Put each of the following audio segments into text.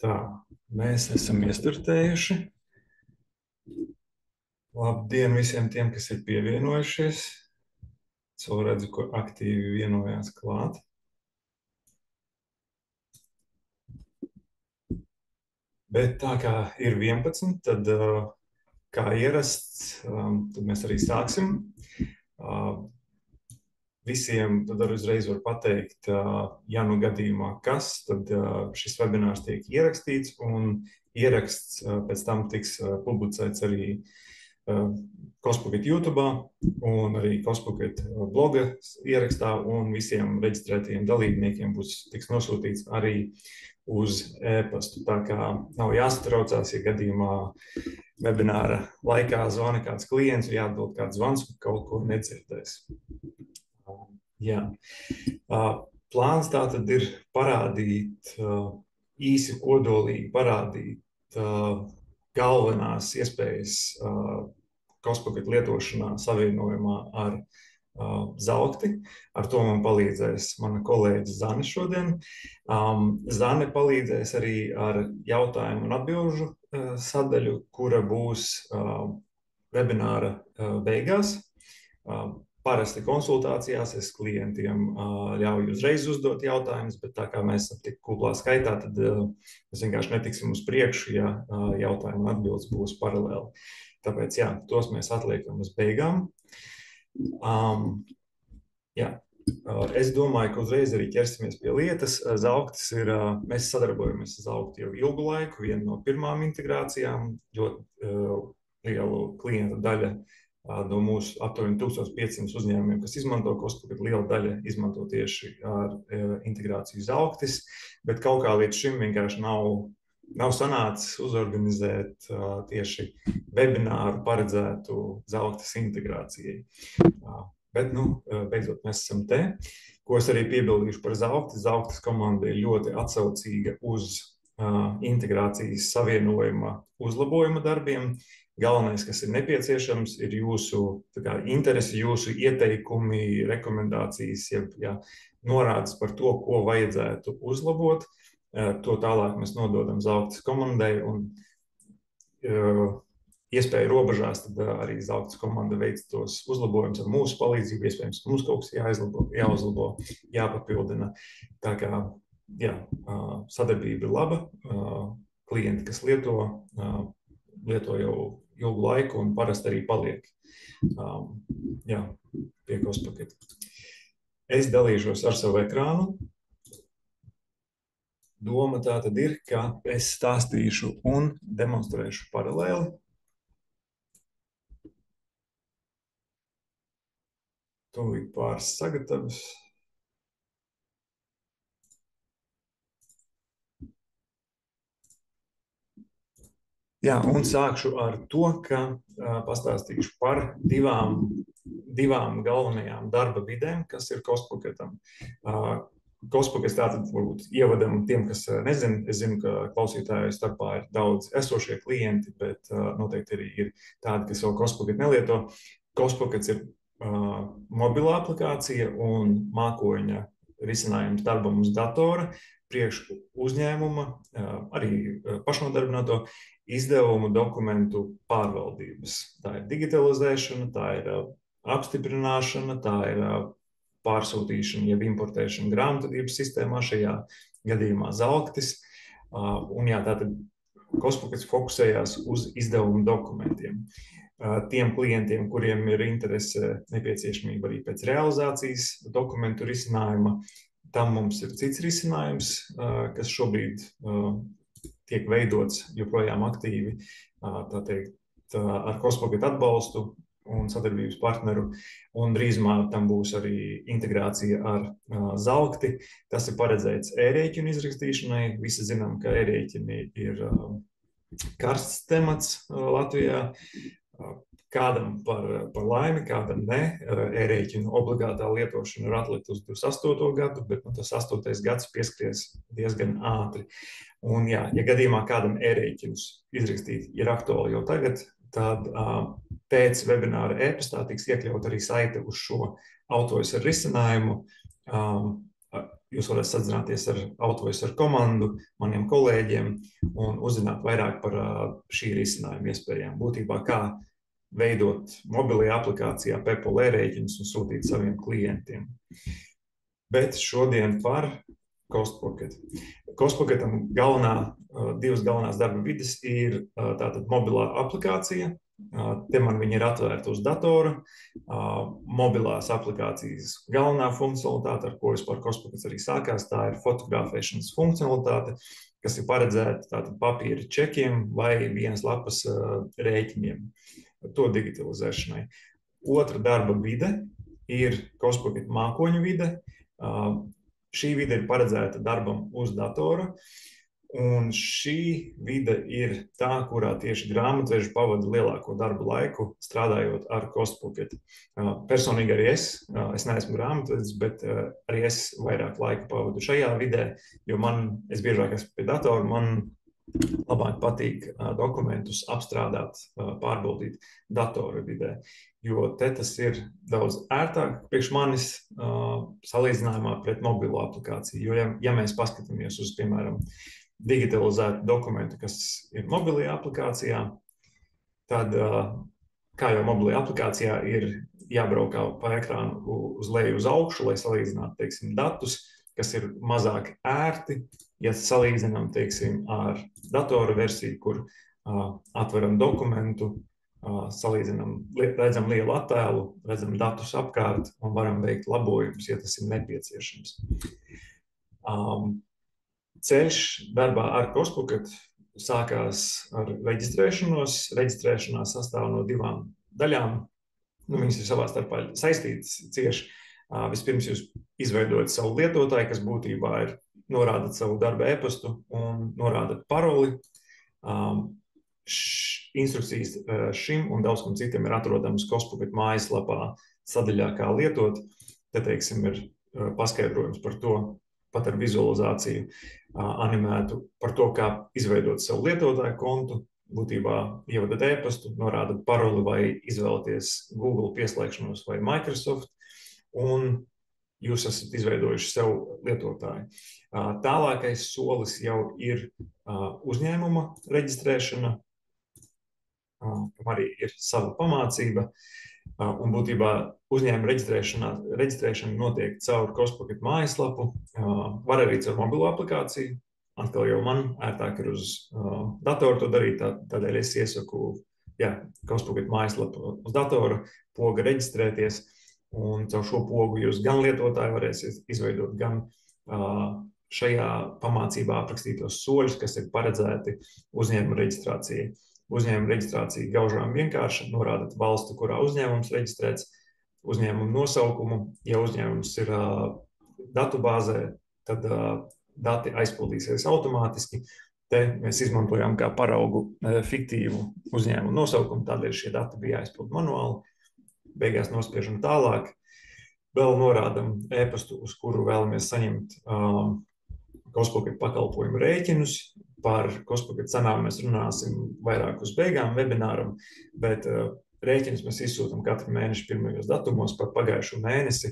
Tā, mēs esam iestartējuši. Labdien visiem tiem, kas ir pievienojušies. Es redzu, ka aktīvi vienojās klāt. Bet tā kā ir 11, tad kā ierasts, tad mēs arī sāksim. Visiem tad arī uzreiz var pateikt, ja nu gadījumā kas, tad šis webinārs tiek ierakstīts, un ieraksts pēc tam tiks publicēts arī Cospocket YouTube un arī Cospocket bloga ierakstā, un visiem reģistrētajiem dalībniekiem tiks nosūtīts arī uz e-pastu. Tā kā nav jāsatraucās, ja gadījumā webināra laikā zvana kāds klients, ir jāatbild kāds zvans, un kaut ko nedzirdēs. Jā. Plāns tā tad ir parādīt, īsi kodolīgi parādīt galvenās iespējas Cospocket lietošanā savienojumā ar Zalkti. Ar to man palīdzēs mana kolēģe Zane šodien. Zane palīdzēs arī ar jautājumu un atbilžu sadaļu, kura būs webināra beigās. Parasti konsultācijās es klientiem ļauju uzreiz uzdot jautājumus, bet tā kā mēs esam tik kuplā skaitā, tad mēs vienkārši netiksim uz priekšu, ja jautājumu un atbildes būs paralēli. Tāpēc, jā, tos mēs atliekam uz beigām. Es domāju, ka uzreiz arī ķersimies pie lietas. Zalktis ir, mēs sadarbojamies ar Zalkti jau ilgu laiku, viena no pirmām integrācijām, ļoti lielu klientu daļa no mūsu aptuveni 1500 uzņēmumiem, kas izmanto Cospocket, liela daļa izmanto tieši ar integrāciju Zalktis, bet kaut kā līdz šim vienkārši nav sanācis uzorganizēt tieši webināru paredzētu Zalktis integrācijai. Bet, beidzot mēs esam te. Ko es arī piebildīšu par Zalktis. Zalktis komanda ir ļoti atsaucīga uz integrācijas savienojuma uzlabojuma darbiem. Galvenais, kas ir nepieciešams, ir jūsu interesi, jūsu ieteikumi, rekomendācijas, norādes par to, ko vajadzētu uzlabot. To tālāk mēs nododam Zalktis komandai, un iespēja robežās, tad arī Zalktis komanda veic tos uzlabojumus ar mūsu palīdzību. Iespējams, ka mums kaut kas jāuzlabo, jāpapildina. Tā kā, sadarbība ir laba. Klienti, kas lieto jau ilgu laiku un parasti arī paliek pie Cospocket. Es dalīšos ar savu ekrānu. Doma tā tad ir, ka es stāstīšu un demonstrēšu paralēli. Tūlīt pāris sagatavs. Un sākšu ar to, ka pastāstīšu par divām galvenajām darba vidēm, kas ir Cospockettam. Cospockets tātad varbūt ievadam tiem, kas nezin. Es zinu, ka klausītāju starpā ir daudz esošie klienti, bet noteikti arī ir tādi, kas vēl Cospocket nelieto. Cospockets ir mobilā aplikācija un mākoņa risinājums darbam uz datora, priekš uzņēmuma, arī pašnodarbināto izdevumu dokumentu pārvaldības. Tā ir digitalizēšana, tā ir apstiprināšana, tā ir pārsūtīšana, jeb importēšana grāmatvedības sistēmā, šajā gadījumā Zalktis. Tātad Cospockets fokusējās uz izdevumu dokumentiem. Tiem klientiem, kuriem ir interese, nepieciešamība arī pēc realizācijas dokumentu risinājuma, tam mums ir cits risinājums, kas šobrīd tiek veidots joprojām aktīvi, tā teikt, ar Cospocket atbalstu un sadarbības partneru, un drīzumā tam būs arī integrācija ar Zalkti. Tas ir paredzēts e-rēķinu izrakstīšanai. Visi zinām, ka e-rēķini ir karsts temats Latvijā. Kādam par laimi, kādam ne. E-rēķinu obligātā lietošana ir atlikta uz 28. gadu, bet tas 8. gads pieskries diezgan ātri. Un ja gadījumā kādam e-rēķinus izrakstīt ir aktuāli jau tagad, tad pēc webināra e-pastā tiks iekļaut arī saite uz šo autojas ar risinājumu, jūs varat sazināties ar Autovoice ar komandu, maniem kolēģiem un uzzināt vairāk par šī risinājuma iespējām. Būtībā kā veidot mobilajā aplikācijā PayPal e-rēķinus un sūtīt saviem klientiem. Bet šodien par CostPocket. CostPocketam divas galvenās darba vides ir tātad mobilā aplikācija. Te man viņi ir atvērti uz datora. Mobilās aplikācijas galvenā funkcionalitāte, ar ko vispār CostPockets arī sākās, tā ir fotografēšanas funkcionalitāte, kas ir paredzēta tātad papīra čekiem vai vienas lapas rēķiniem, to digitalizēšanai. Otra darba vide ir CostPocket mākoņu vide. Šī vide ir paredzēta darbam uz datora, un šī vide ir tā, kurā tieši grāmatveži pavada lielāko darbu laiku strādājot ar CostPocket. Personīgi arī es neesmu grāmatvedis, bet arī es vairāk laika pavadu šajā vidē, jo es biežāk esmu pie datora, man labāk patīk dokumentus apstrādāt, pārbaudīt datora vidē, jo te tas ir daudz ērtāk priekš manis salīdzinājumā pret mobilo aplikāciju. Jo, ja mēs paskatāmies uz, piemēram, digitalizētu dokumentu, kas ir mobilajā aplikācijā, tad, kā jau mobilajā aplikācijā, ir jābraukā pa ekrānu uz leju uz augšu, lai salīdzinātu, teiksim, datus, kas ir mazāk ērti, ja salīdzinām, teiksim, ar datora versiju, kur atveram dokumentu, salīdzinām, redzam lielu attēlu, redzam datus apkārt un varam veikt labojumus, ja tas ir nepieciešams. Ceļš darbā ar CostPocket sākās ar reģistrēšanos. Reģistrēšanās sastāv no divām daļām. Viņas ir savā starpā saistītas cieši. Vispirms jūs izveidojat savu lietotāju, kas būtībā ir norādat savu darba e-pastu un norādat paroli. Instrukcijas šim un daudz kam citam ir atrodams CostPocket mājaslapā sadaļā, kā lietot. Te, teiksim, ir paskaidrojums par to, pat ar vizualizāciju animētu par to, kā izveidot savu lietotāju kontu. Būtībā ievadat e-pastu, norādat paroli vai izvēlaties Google pieslēgšanos vai Microsoft, un jūs esat izveidojuši sev lietotāju. Tālākais solis jau ir uzņēmuma reģistrēšana, kam arī ir sava pamācība. Un būtībā uzņēmuma reģistrēšana notiek caur CostPocket mājaslapu, var arī caur mobilo aplikāciju. Atkal jau man ērtāk ir uz datoru to darīt, tādēļ es iesaku CostPocket mājaslapu uz datora, poga reģistrēties, un caur šo pogu jūs gan lietotāju varēsiet izveidot, gan šajā pamācībā aprakstītos soļus, kas ir paredzēti uzņēmuma reģistrācijai. Uzņēmuma reģistrācija gaužām vienkārši, norādat valsti, kurā uzņēmums reģistrēts, uzņēmuma nosaukumu. Ja uzņēmums ir datubāzē, tad dati aizpildīsies automātiski. Te mēs izmantojām kā paraugu fiktīvu uzņēmumu nosaukumu, tādēļ šie dati bija jāizpild manuāli. Beigās nospiežam tālāk. Vēl norādam e-pastu, uz kuru vēlamies saņemt CostPocket pakalpojumu rēķinus. Par CostPocket cenām mēs runāsim vairāk uz beigām webināram, bet rēķinus mēs izsūtam katru mēnešu pirmajos datumos par pagājušo mēnesi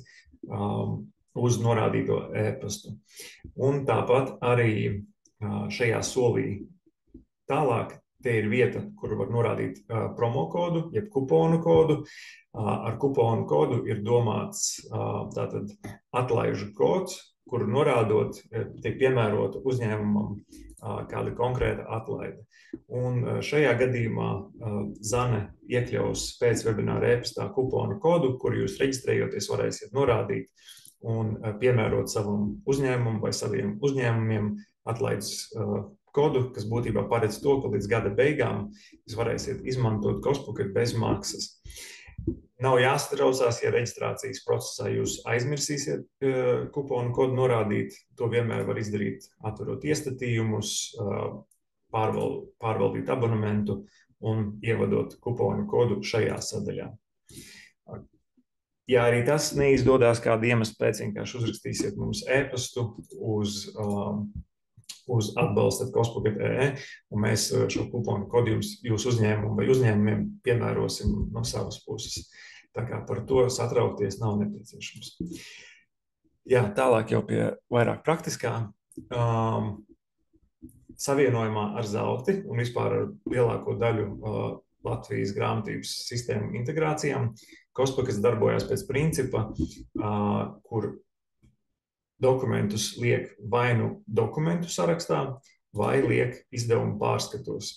uz norādīto e-pastu. Un tāpat arī šajā solī tālāk te ir vieta, kur var norādīt promo kodu, jeb kuponu kodu. Ar kuponu kodu ir domāts tātad atlaižu kods, kuru norādot tiek piemērota uzņēmumam kāda konkrēta atlaide. Un šajā gadījumā Zane iekļaus pēc webināra e-pastā kuponu kodu, kuru jūs reģistrējoties varēsiet norādīt un piemērot savam uzņēmumam vai saviem uzņēmumiem atlaides kodu, kas būtībā paredz to, ka līdz gada beigām jūs varēsiet izmantot CostPocket bez maksas. Nav jāsatraucās, ja reģistrācijas procesā jūs aizmirsīsiet kuponu kodu norādīt. To vienmēr var izdarīt, atverot iestatījumus, pārvaldīt abonementu un ievadot kuponu kodu šajā sadaļā. Ja arī tas neizdodas kādu iemeslu pēc, vienkārši uzrakstīsiet mums e-pastu uz atbalstu@costpocket.ee, un mēs šo kuponu kodu jūsu uzņēmumu vai uzņēmumiem piemērosim no savas puses. Tā kā par to satraukties nav nepieciešams. Jā, tālāk jau pie vairāk praktiskā. Savienojumā ar Zelti un vispār ar lielāko daļu Latvijas grāmatvedības sistēmu integrācijām, Kospakas darbojās pēc principa, kur dokumentus liek vai nu dokumentu sarakstā, vai liek izdevumu pārskatos.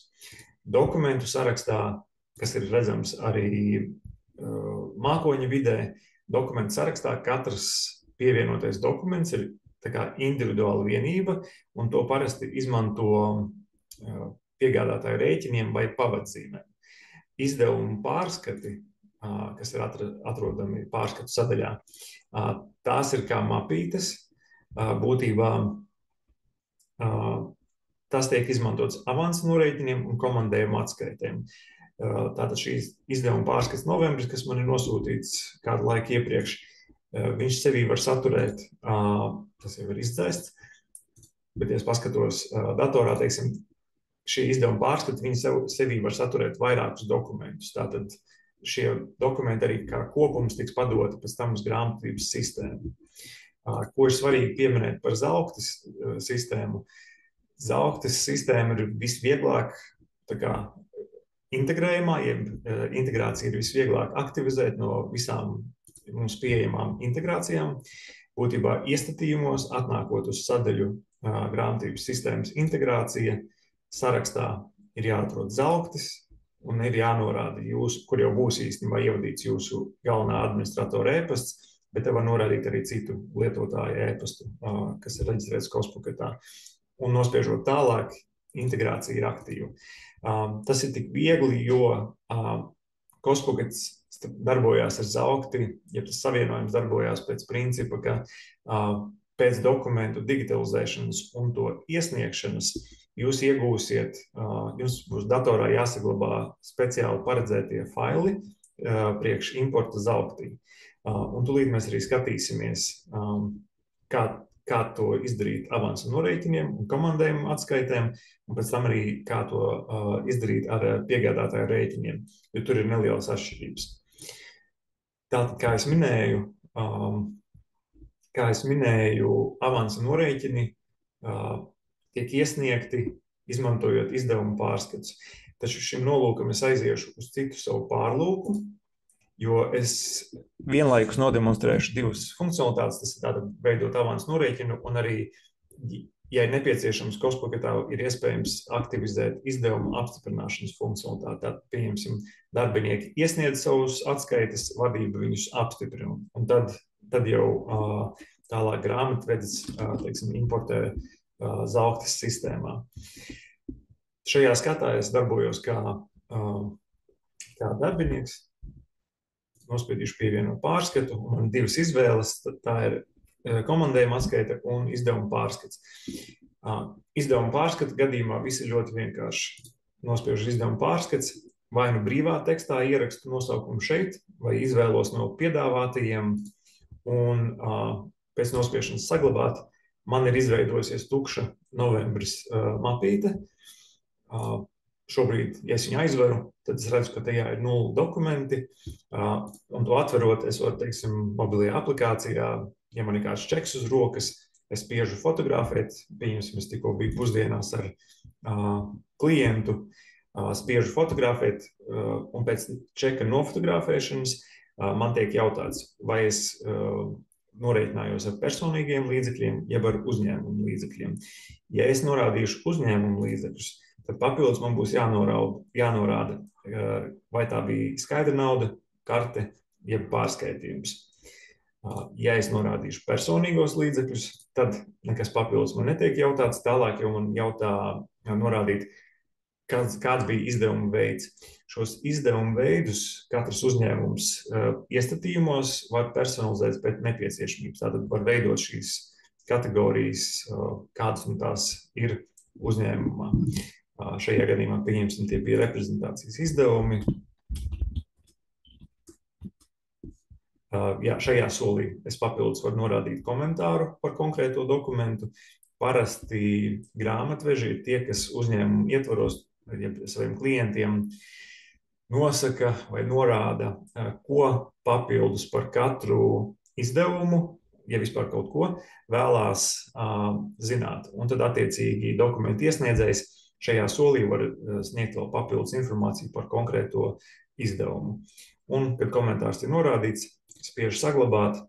Dokumentu sarakstā, kas ir redzams arī mākoņa vidē, dokumentu sarakstā katrs pievienotais dokuments ir tā kā individuāla vienība, un to parasti izmanto piegādātāju rēķiniem vai pavadzīmēm. Izdevumu pārskati, kas ir atrodami pārskatu sadaļā, tās ir kā mapītes. Būtībā tas tiek izmantots avansa norēķiniem un komandējumu atskaitēm. Tātad šīs izdevuma pārskats novembris, kas man ir nosūtīts kādu laiku iepriekš, viņš sevī var saturēt, tas jau ir izdzēsts, bet, ja es paskatos datorā, teiksim, šī izdevuma pārskata, viņi sevī var saturēt vairākus dokumentus. Tātad šie dokumenti arī kā kopums tiks padoti pēc tam uz grāmatvedības sistēmu. Ko ir svarīgi pieminēt par Zelktes sistēmu? Zelktes sistēma ir visvieglāk integrējumā, jeb integrācija ir visvieglāk aktivizēt no visām mums pieejamām integrācijām. Būtībā iestatījumos, atnākot uz sadaļu grāmatvedības sistēmas integrācija, sarakstā ir jāatrod Zelktes un ir jānorāda kur jau būs īstenībā ievadīts jūsu galvenā administratora e-pasts, bet te var norādīt arī citu lietotāju e-pastu, kas ir reģistrēts Kospaketā. Un nospiežot tālāk, integrācija ir aktīva. Tas ir tik viegli, jo Kospakets darbojās ar Zelkti, ja tas savienojums darbojās pēc principa, ka pēc dokumentu digitalizēšanas un to iesniegšanas jūs iegūsiet, jums būs datorā jāsaglabā speciāli paredzētie faili priekš importa Zelktī. Un tūlīt mēs arī skatīsimies, kā to izdarīt avansa norēķiniem un komandējumu atskaitēm, un pēc tam arī kā to izdarīt ar piegādātāju rēķiniem, jo tur ir nelielas atšķirības. Tātad, kā es minēju, avansa norēķini tiek iesniegti, izmantojot izdevumu pārskats. Taču šim nolūkam es aiziešu uz citu savu pārlūku, jo es vienlaikus nodemonstrēšu divas funkcionalitātes, tas ir tātad veidot avansa norēķinu, un arī, ja ir nepieciešams, Kospaketā ir iespējams aktivizēt izdevumu apstiprināšanas funkcionalitāti. Tātad, pieņemsim, darbinieki iesniedz savus atskaites, vadība viņus apstiprina, un tad jau tālāk grāmatvedis, teiksim, importē Zelktes sistēmā. Šajā skatā es darbojos kā darbinieks, nospiedīšu pievienot pārskatu, un man divas izvēles, tā ir komandējuma atskaita un izdevuma pārskats. Izdevuma pārskata gadījumā viss ir ļoti vienkārši. Nospiežu izdevuma pārskats, vai nu brīvā tekstā ierakstu nosaukumu šeit, vai izvēlos no piedāvātajiem, un pēc nospiešanas saglabāt, man ir izveidojusies tukša novembris mapīte. Šobrīd, ja es viņu aizveru, tad es redzu, ka tajā ir 0 dokumenti, un to atverot, es varu, teiksim, mobilajā aplikācijā, ja man ir kāds čeks uz rokas, es spiežu fotografēt, pieņemsim, es tikko biju pusdienās ar klientu, spiežu fotografēt, un pēc čeka nofotografēšanas man tiek jautāts, vai es norēķinājos ar personīgiem līdzekļiem, jeb ar uzņēmumu līdzekļiem. Ja es norādīšu uzņēmumu līdzekļus, tad papildus man būs jānorāda, vai tā bija skaidra nauda, karte, jeb pārskaitījums. Ja es norādīšu personīgos līdzekļus, tad nekas papildus man netiek jautāts, tālāk jau man jautā norādīt, kāds bija izdevuma veids. Šos izdevuma veidus katrs uzņēmums iestatījumos var personalizēt pēc nepieciešamības. Tātad var veidot šīs kategorijas, kādas un tās ir uzņēmumā. Šajā gadījumā, pieņemsim, tie bija reprezentācijas izdevumi. Jā, šajā solī es papildus varu norādīt komentāru par konkrēto dokumentu. Parasti grāmatveži ir tie, kas uzņēmumu ietvaros, ja saviem klientiem nosaka vai norāda, ko papildus par katru izdevumu ja vispār kaut ko vēlās zināt. Un tad attiecīgi dokumentu iesniedzējs šajā solī var sniegt vēl papildus informāciju par konkrēto izdevumu. Un, kad komentārs ir norādīts, spiež saglabāt,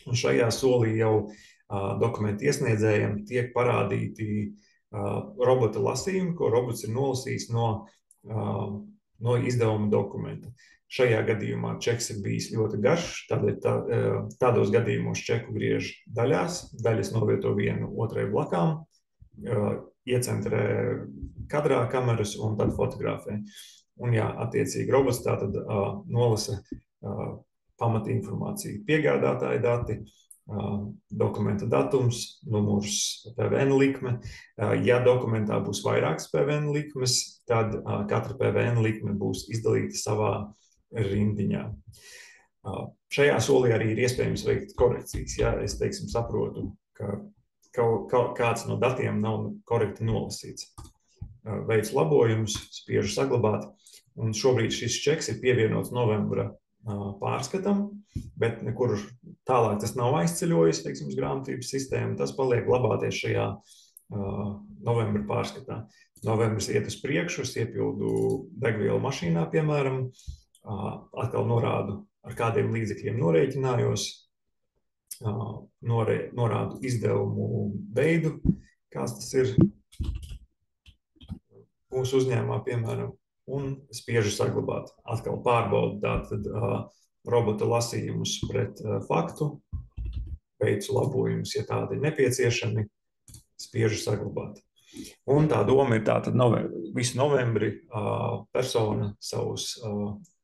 un šajā solī jau dokumentu iesniedzējiem tiek parādīti robota lasījumi, ko robots ir nolasījis no izdevuma dokumenta. Šajā gadījumā čeks ir bijis ļoti garš, tādēļ tādos gadījumos čeku griež daļās, daļas novieto vienu otrai blakām, iecentrē kadrā kameras un tad fotografē. Un jā, attiecīgi robots tātad nolasa pamatinformāciju, piegādātāja dati, dokumenta datums, numurs, PVN likme. Ja dokumentā būs vairākas PVN likmes, tad katra PVN likme būs izdalīta savā rindiņā. Šajā solī arī ir iespējams veikt korekcijas. Ja es, teiksim, saprotu, ka kāds no datiem nav korekti nolasīts. Veicu labojumus, spiežu saglabāt, un šobrīd šis čeks ir pievienots novembra pārskatam, bet nekur tālāk tas nav aizceļojis, teiksim, uz grāmatvedības sistēmu, tas paliek glabāties šajā novembra pārskatā. Novembris iet uz priekšu, es iepildu degvielu mašīnā, piemēram, atkal norādu, ar kādiem līdzekļiem norēķinājos, norādu izdevumu veidu, kāds tas ir mūsu uzņēmumā, piemēram, un spiežu saglabāt. Atkal pārbaudu tātad robota lasījumus pret faktu, veicu labojumus, ja tādi ir nepieciešami, spiežu saglabāt. Un tā doma ir tātad visu novembri persona savus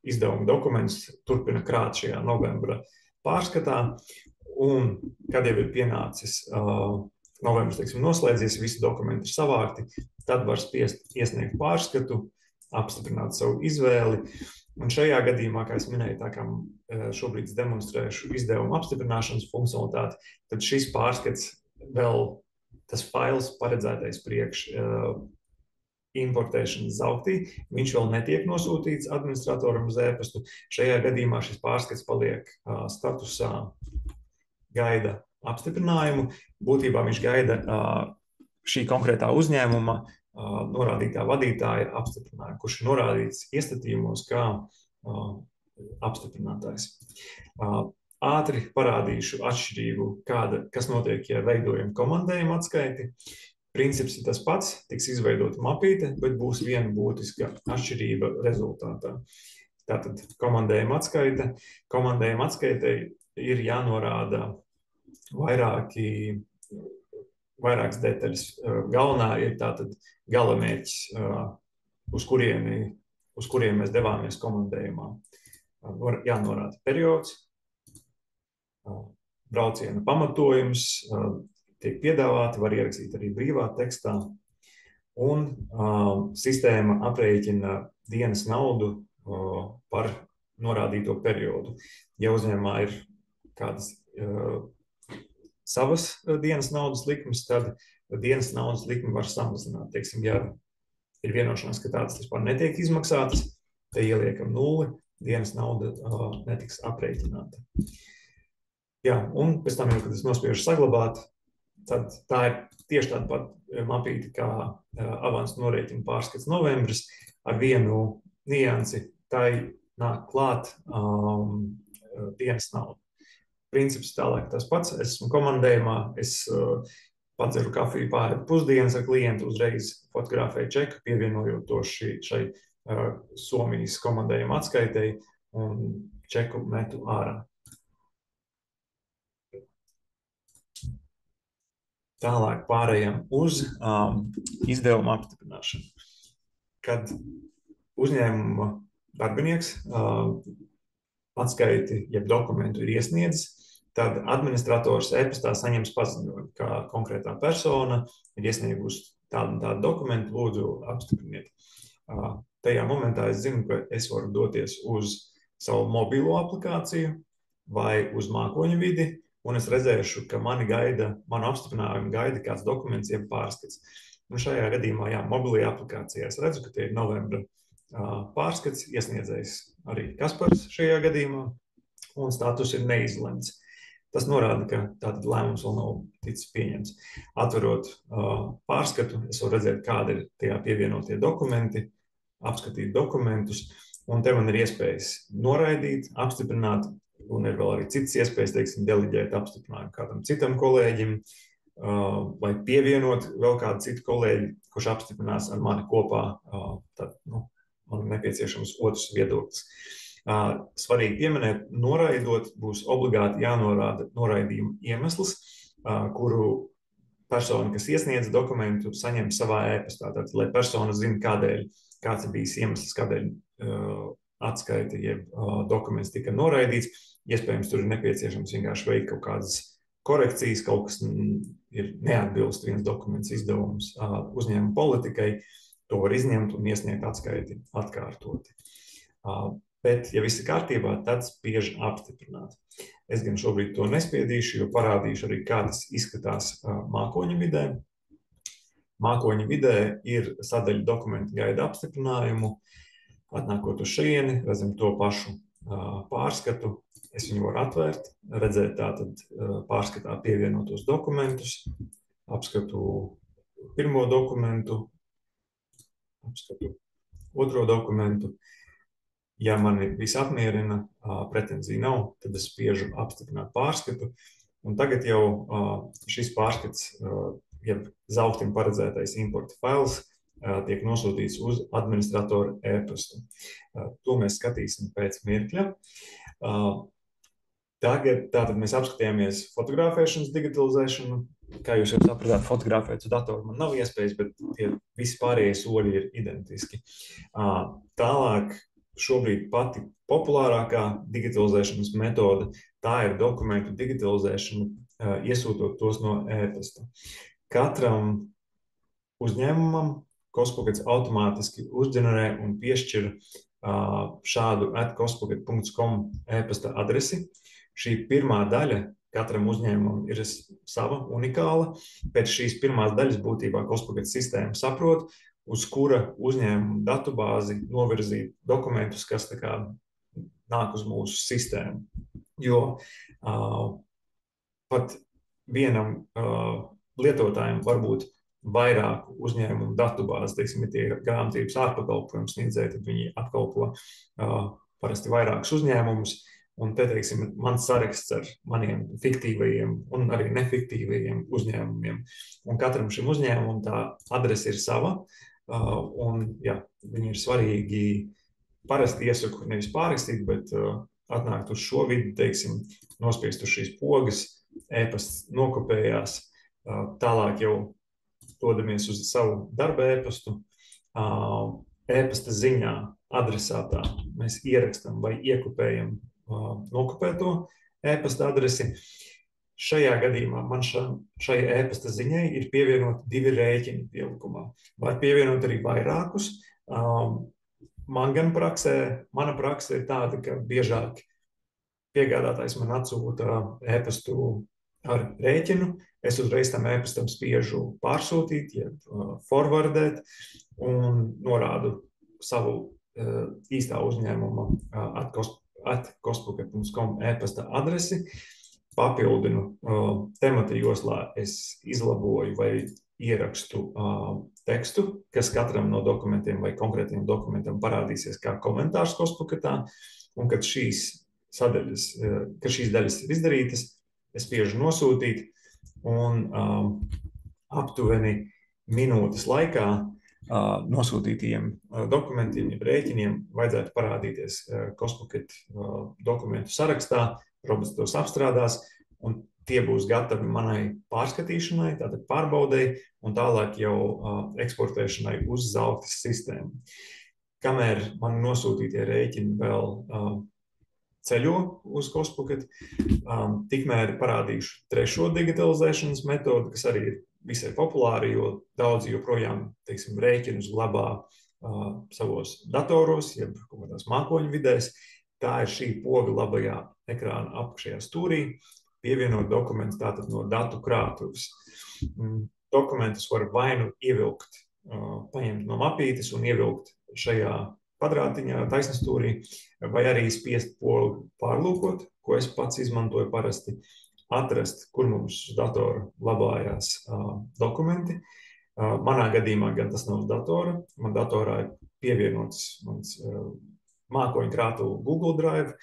izdevumu dokumentus turpina krāt šajā novembra pārskatā, un kad jau ir pienācis novembris, teiksim, noslēdzies, visi dokumenti ir savākti, tad var spiest iesniegt pārskatu, apstiprināt savu izvēli. Un šajā gadījumā, kā es minēju, tā kā šobrīd es demonstrēšu izdevumu apstiprināšanas funkcionalitāti, tad šis pārskats vēl, tas fails paredzētais priekš importēšanas zauktī, viņš vēl netiek nosūtīts administratoram uz e-pastu. Šajā gadījumā šis pārskats paliek statusā gaida apstiprinājumu. Būtībā viņš gaida šī konkrētā uzņēmuma norādītā vadītāja apstiprinājumu, kurš ir norādīts iestatījumos kā apstiprinātājs. Ātri parādīšu atšķirību, kas notiek, ja veidojam komandējumu atskaiti. Princips ir tas pats, tiks izveidota mapīte, bet būs viena būtiska atšķirība rezultātā. Tātad komandējuma atskaite. Komandējuma atskaitei ir jānorāda vairākas detaļas. Galvenā ir tātad galamērķis, uz kuriem mēs devāmies komandējumā. Jānorāda periods, brauciena pamatojums, tiek piedāvāti, var ierakstīt arī brīvā tekstā, un sistēma aprēķina dienas naudu par norādīto periodu. Ja uzņēmumā ir kādas savas dienas naudas likmes, tad dienas naudas likme var samazināt. Teiksim, ja ir vienošanās, ka tādas vispār netiek izmaksātas, te ieliekam 0, dienas nauda netiks aprēķināta. Jā, un pēc tam, kad es nospiežu saglabāt, tad tā ir tieši tāda pat mapīte kā avans norēķina pārskats novembris, ar vienu niansi, tai nāk klāt dienas nauda. Princips tālāk tas pats, es esmu komandējumā, es padzeru kafiju, pārēdu pusdienas ar klientu, uzreiz fotografēju čeku, pievienojot to šai Somijas komandējuma atskaitei un čeku metu ārā. Tālāk pārējām uz izdevumu apstiprināšanu. Kad uzņēmuma darbinieks atskaiti, jeb dokumentu ir iesniedzis, tad administrators e-pastā saņems paziņojumu, ka konkrētā persona ir iesniegusi tādu un tādu dokumentu, lūdzu apstipriniet. Tajā momentā es zinu, ka es varu doties uz savu mobilo aplikāciju vai uz mākoņu vidi, un es redzēšu, ka manu apstiprinājumu gaida kāds dokuments, jeb pārskats. Un šajā gadījumā, jā, mobilajā aplikācijā es redzu, ka tie ir novembra pārskats, iesniedzējs arī Kaspars šajā gadījumā, un status ir neizlemts. Tas norāda, ka tātad lēmums vēl nav ticis pieņemts. Atverot pārskatu, es varu redzēt, kādi ir tajā pievienotie dokumenti, apskatīt dokumentus, un te man ir iespējas noraidīt, apstiprināt, un ir vēl arī citas iespējas, teiksim, deleģēt apstiprinājumu kādam citam kolēģim, vai pievienot vēl kādu citu kolēģi, kurš apstiprinās ar mani kopā, tad, man ir nepieciešams otrs viedoklis. Svarīgi pieminēt, noraidot būs obligāti jānorāda noraidījuma iemesls, kuru persona, kas iesniedz dokumentu, saņem savā e-pastā. Tātad, lai persona zina, kāds ir bijis iemesls, kādēļ atskaita jeb dokuments tika noraidīts. Iespējams, tur ir nepieciešams vienkārši veikt kaut kādas korekcijas, kaut kas ir neatbilst viens dokuments izdevums uzņēmuma politikai, to var izņemt un iesniegt atskaiti atkārtoti. Bet, ja viss ir kārtībā, tad spiež apstiprināt. Es gan šobrīd to nespiedīšu, jo parādīšu arī, kā tas izskatās mākoņa vidē. Mākoņa vidē ir sadaļa dokumentu gaida apstiprinājumu. Atnākot uz šejieni, redzam to pašu pārskatu. Es viņu varu atvērt, redzēt tātad pārskatā pievienotos dokumentus, apskatu pirmo dokumentu, apskatu otro dokumentu. Ja mani viss apmierina, pretenzija nav, tad es spiežu apstiprināt pārskatu. Un tagad jau šis pārskats, jeb zauktim paredzētais importa fails, tiek nosūtīts uz administratoru e-pastu. To mēs skatīsim pēc mirkļa. Tagad tātad mēs apskatījāmies fotografēšanas digitalizēšanu. Kā jūs jau sapratāt, fotografēt uz datoru man nav iespējas, bet tie visi pārējie soļi ir identiski. Tālāk šobrīd pati populārākā digitalizēšanas metode, tā ir dokumentu digitalizēšana, iesūtot tos no e-pasta. Katram uzņēmumam Costpockets automātiski uzģenerē un piešķir šādu @costpocket.com e-pasta adresi. Šī pirmā daļa katram uzņēmumam ir sava, unikāla. Pēc šīs pirmās daļas būtībā Costpockets sistēma saprot, uz kura uzņēmuma datubāzi novirzīt dokumentus, kas tā kā nāk uz mūsu sistēmu. Jo pat vienam lietotājiem var būt vairāku uzņēmumu datubāzi, teiksim, ja tie grāmatvedības ārpakalpojums sniedzēji, tad viņi apkalpo parasti vairākus uzņēmumus, un te, teiksim, mans saraksts ar maniem fiktīvajiem un arī nefiktīvajiem uzņēmumiem. Un katram šim uzņēmumam tā adrese ir sava, un, jā, viņi ir svarīgi parasti iesaku nevis pārrakstīt, bet atnākt uz šo vidi, teiksim, nospiest uz šīs pogas, e-pasts nokopējās, tālāk jau dodamies uz savu darba e-pastu, e-pasta ziņā adresātā mēs ierakstam vai iekopējam nokopēto e-pasta adresi. Šajā gadījumā man šai e-pasta ziņai ir pievienoti 2 rēķini pielikumā. Var pievienot arī vairākus. Mana prakse ir tāda, ka biežāk piegādātājs man atsūta e-pastu ar rēķinu. Es uzreiz tam e-pastam spiežu pārsūtīt, jeb forwardēt un norādu savu īstā uzņēmuma @costpocket.com e-pasta adresi. Papildinu temata joslā es izlaboju vai ierakstu tekstu, kas katram no dokumentiem vai konkrētiem dokumentam parādīsies kā komentārs Costpocketā, un kad šīs daļas ir izdarītas, es spiežu nosūtīt, un aptuveni minūtes laikā nosūtītajiem dokumentiem, rēķiniem vajadzētu parādīties Costpocket dokumentu sarakstā, robots tos apstrādās, un tie būs gatavi manai pārskatīšanai, tātad pārbaudēji, un tālāk jau eksportēšanai uz Zauktas sistēmu. Kamēr man nosūtītie rēķini vēl ceļo uz Costpocket, tikmēr parādīšu trešo digitalizēšanas metodi, kas arī ir visai populāri, jo daudzi joprojām, teiksim, rēķinus glabā savos datoros, jeb kaut kādās mākoņu vidēs. Tā ir šī poga labajā ekrāna apakšējā stūrī, pievienot dokumentus tātad no datu krātuves. Dokumentus var vai nu ievilkt, paņemt no mapītes un ievilkt šajā kvadrātiņā, taisnstūrī, vai arī spiest pogu pārlūkot, ko es pats izmantoju parasti, atrast, kur mums uz datora glabājās dokumenti. Manā gadījumā gan tas nav uz datora. Man datorā ir pievienots mans mākoņu krātuve Google Drive.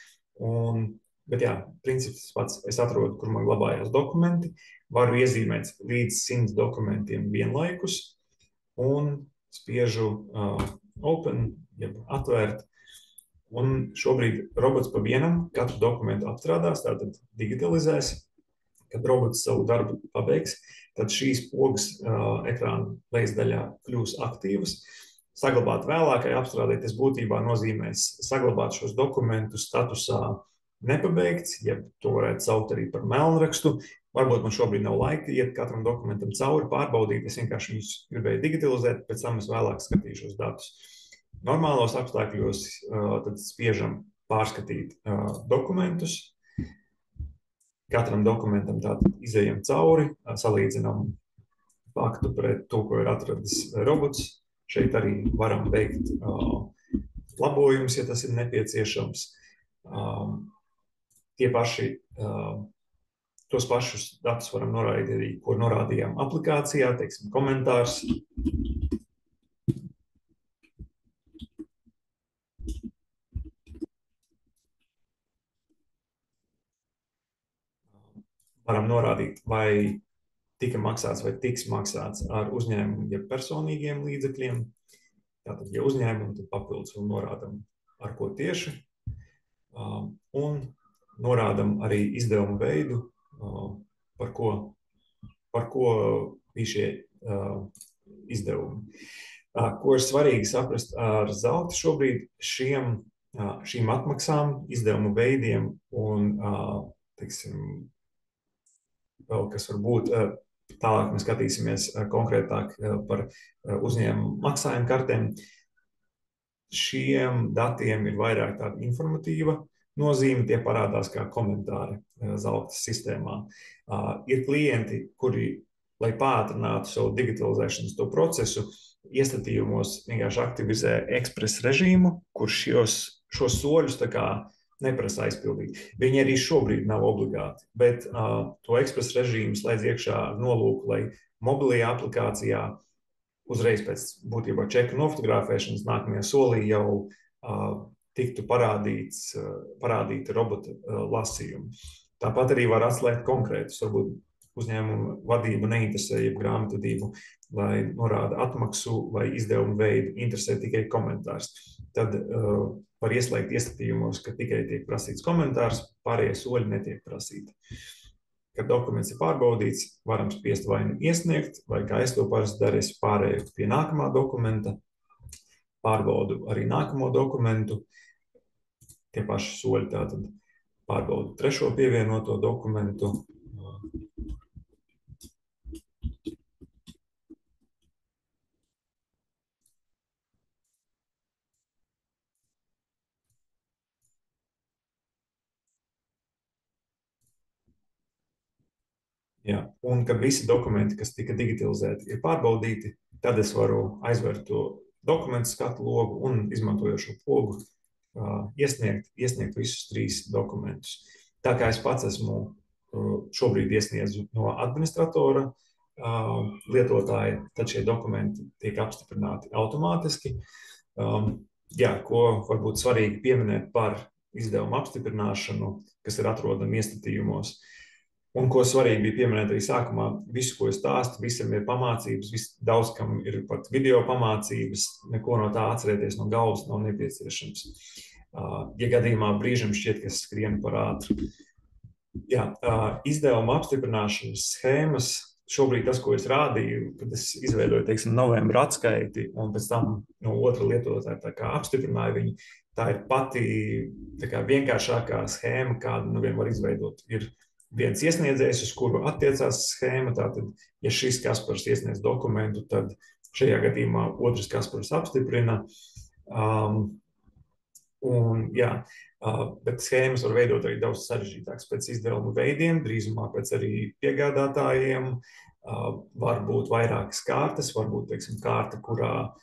Bet jā, princips tas pats. Es atrodu, kur man glabājās dokumenti, varu iezīmēt līdz 100 dokumentiem vienlaikus un spiežu open, jeb atvērt. Un šobrīd robots pa vienam katru dokumentu apstrādās, tātad digitalizēs. Kad robots savu darbu pabeigs, tad šīs pogas ekrāna lejasdaļā kļūs aktīvas. Saglabāt vēlākai apstrādē, tas būtībā nozīmēs saglabāt šos dokumentus statusā nepabeigts, ja to varētu saukt arī par melnrakstu. Varbūt man šobrīd nav laika iet katram dokumentam cauri, pārbaudīt, es vienkārši viņus gribēju digitalizēt, pēc tam es vēlāk skatīšos datus. Normālos apstākļos tad spiežam pārskatīt dokumentus. Katram dokumentam tātad izejam cauri, salīdzinām faktu pret to, ko ir atradis robots. Šeit arī varam veikt labojumus, ja tas ir nepieciešams. Tos pašus datus varam norādīt arī, ko norādījām aplikācijā, teiksim, komentārs. Varam norādīt, vai tika maksāts vai tiks maksāts ar uzņēmumu, ja personīgiem līdzekļiem. Tātad, ja uzņēmumu, tad papildus vēl norādam, ar ko tieši. Un norādam arī izdevumu veidu, par ko bija šie izdevumi. Ko ir svarīgi saprast ar zelta šobrīd, šīm atmaksām, izdevumu veidiem un, teiksim, vēl kas var būt, tālāk mēs skatīsimies konkrētāk par uzņēmumu maksājumu kartēm. Šiem datiem ir vairāk tāda informatīva nozīme, tie parādās kā komentāri zelta sistēmā. Ir klienti, kuri, lai pātrinātu savu digitalizēšanas to procesu, iestatījumos vienkārši aktivizē ekspres režīmu, kurš šos soļus tā kā neprasa aizpildīt. Viņi arī šobrīd nav obligāti, bet to ekspres režīmu slēdz iekšā ar nolūku, lai mobilajā aplikācijā uzreiz pēc būtībā čeka nofotografēšanas nākamajā solī jau tiktu parādīti robota lasījumi. Tāpat arī var atslēgt konkrētus, varbūt uzņēmumu vadību neinteresē, jeb grāmatvedību, lai norāda atmaksu vai izdevumu veidu, interesē tikai komentārs. Tad var ieslēgt iestatījumos, ka tikai tiek prasīts komentārs, pārējie soļi netiek prasīti. Kad dokuments ir pārbaudīts, varam spiest vai nu iesniegt, vai kā es to parasti daru, es pārēju pie nākamā dokumenta, pārbaudu arī nākamo dokumentu, tie paši soļi, tātad pārbaudu trešo pievienoto dokumentu. Jā, un kad visi dokumenti, kas tika digitalizēti, ir pārbaudīti, tad es varu aizvērt to dokumentu skatu logu un izmantojot šo pogu iesniegt visus 3 dokumentus. Tā kā es pats esmu šobrīd iesniedzu no administratora lietotāja, tad šie dokumenti tiek apstiprināti automātiski. Jā, ko varbūt svarīgi pieminēt par izdevumu apstiprināšanu, kas ir atrodami iestatījumos. Un ko svarīgi bija pieminēt arī sākumā, visu, ko es stāstu, visam ir pamācības, daudz kam ir pat video pamācības, neko no tā atcerēties no galvas nav nepieciešams. Ja gadījumā brīžam šķiet, ka es skrienu par ātru. Jā, izdevuma apstiprināšanas schēmas, šobrīd tas, ko es rādīju, kad es izveidoju, teiksim, novembra atskaiti, un pēc tam no otra lietotāja tā kā apstiprināju viņu, tā ir pati tā kā vienkāršākā schēma, kādu nu vien var izveidot. Ir viens iesniedzējs, uz kuru attiecās schēma, tātad, ja šis Kaspars iesniedz dokumentu, tad šajā gadījumā otrs Kaspars apstiprina. Bet schēmas var veidot arī daudz sarežģītākas pēc izdevumu veidiem, drīzumā pēc arī piegādātājiem. Var būt vairākas kārtas, varbūt, teiksim, kārta, kurā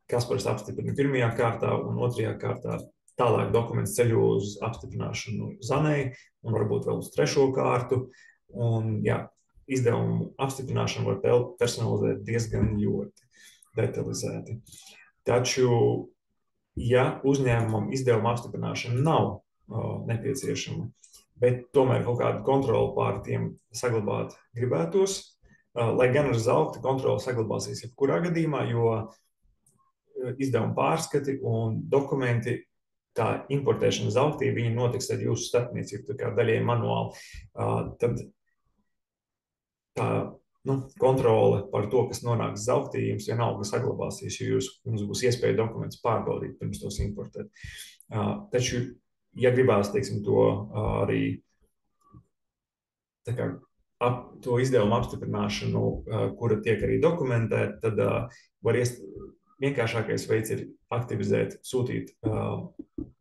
Kaspars apstiprina pirmajā kārtā un otrajā kārtā. Tālāk dokuments ceļo uz apstiprināšanu Zanei un varbūt vēl uz trešo kārtu. Un, jā, izdevumu apstiprināšanu var personalizēt diezgan ļoti detalizēti. Taču, ja uzņēmumam izdevuma apstiprināšana nav nepieciešama, bet tomēr kaut kādu kontroli pār tiem saglabāt gribētos, lai gan ar Zelta kontroli saglabāsies jebkurā gadījumā, jo izdevuma pārskati un dokumenti, tā importēšana Zeltī, viņi notiks ar jūsu starpniecību, tā kā daļai manuāli. Tad tā kontrole par to, kas nonāks Zeltī, jums vienalga saglabāsies, jo jums būs iespēja dokumentus pārbaudīt, pirms tos importēt. Taču, ja gribās, teiksim, to arī tā kā to izdevumu apstiprināšanu, kura tiek arī dokumentēta, tad vienkāršākais veids ir aktivizēt, sūtīt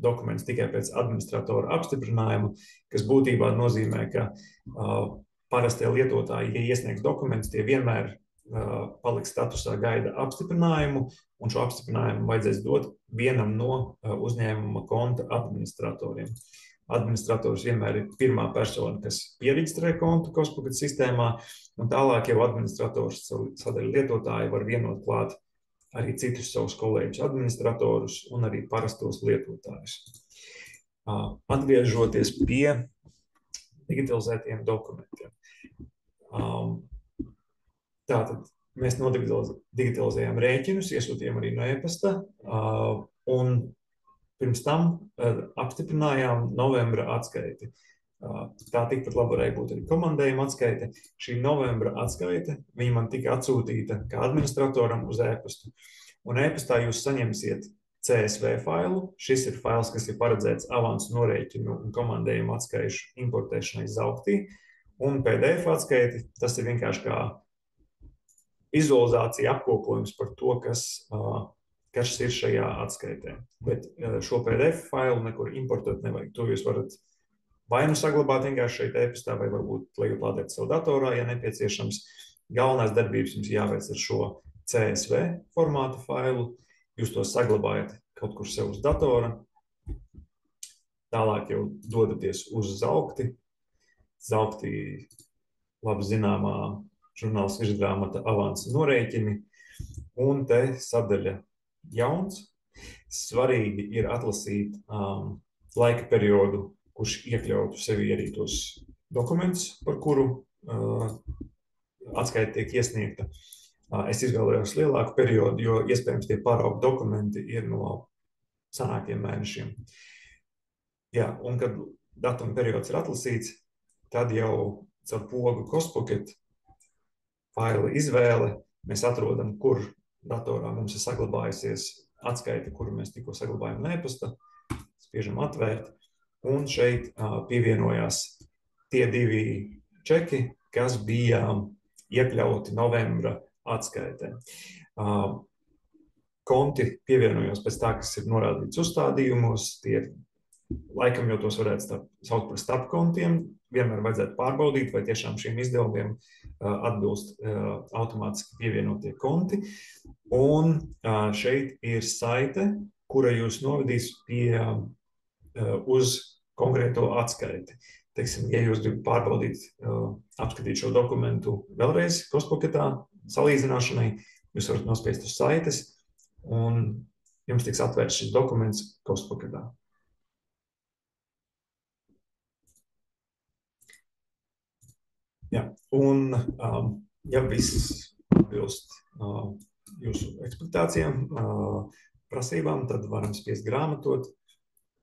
dokumentus tikai pēc administratora apstiprinājuma, kas būtībā nozīmē, ka parastie lietotāji, ja iesniegs dokumentus, tie vienmēr paliks statusā gaida apstiprinājumu, un šo apstiprinājumu vajadzēs dot vienam no uzņēmuma konta administratoriem. Administrators vienmēr ir pirmā persona, kas pieregistrē kontu Costpocket sistēmā, un tālāk jau administrators sadaļa lietotāji var vienot klāt arī citus savus kolēģus administratorus un arī parastos lietotājus. Atgriežoties pie digitalizētiem dokumentiem. Tātad mēs nodigitalizējām rēķinus, iesūtījām arī no e-pasta, un pirms tam apstiprinājām novembra atskaiti. Tā tikpat labi varēja būt arī komandējuma atskaite. Šī novembra atskaite, viņa man tika atsūtīta kā administratoram uz e-pastu. Un e-pastā jūs saņemsiet CSV failu. Šis ir fails, kas ir paredzēts avansu norēķinu un komandējuma atskaišu importēšanai Zeltī. Un PDF atskaiti, tas ir vienkārši kā vizualizācija, apkopojums par to, kas ir šajā atskaitē. Bet šo PDF failu nekur importēt nevajag. To jūs varat vai nu saglabāt vienkārši šeit e-pastā, vai varbūt lejuplādēt savu datorā, ja nepieciešams. Galvenās darbības jums jāveic ar šo CSV formātu failu. Jūs to saglabājat kaut kur sev uz datora. Tālāk jau dodaties uz Zelti. Zeltī labi zināmā žurnāls virsgrāmata avansa norēķini. Un te sadaļa jauns. Svarīgi ir atlasīt laika periodu, kurš iekļautu sevi arī tos dokumentus, par kuru atskaita tiek iesniegta. Es izvēlējos lielāku periodu, jo iespējams tie paraugu dokumenti ir no senākiem mēnešiem. Jā, un kad datuma periods ir atlasīts, tad jau caur pogu Costpocket faila izvēle mēs atrodam, kur datorā mums ir saglabājusies atskaita, kuru mēs tikko saglabājam no e-pasta, spiežam atvērt, un šeit pievienojās tie 2 čeki, kas bija iekļauti novembra atskaitē. Konti pievienojos pēc tā, kas ir norādīts uzstādījumos, tie laikam jau tos varētu saukt par starpkontiem, vienmēr vajadzētu pārbaudīt, vai tiešām šiem izdevumiem atbilst automātiski pievienotie konti. Un šeit ir saite, kura jūs novedīs uz konkrēto atskaiti. Teiksim, ja jūs gribat pārbaudīt, apskatīt šo dokumentu vēlreiz Costpocketā salīdzināšanai, jūs varat nospiest uz saites, un jums tiks atvērts šis dokuments Costpocketā. Jā, un ja viss atbilst jūsu ekspektācijām, prasībām, tad varam spiest grāmatot.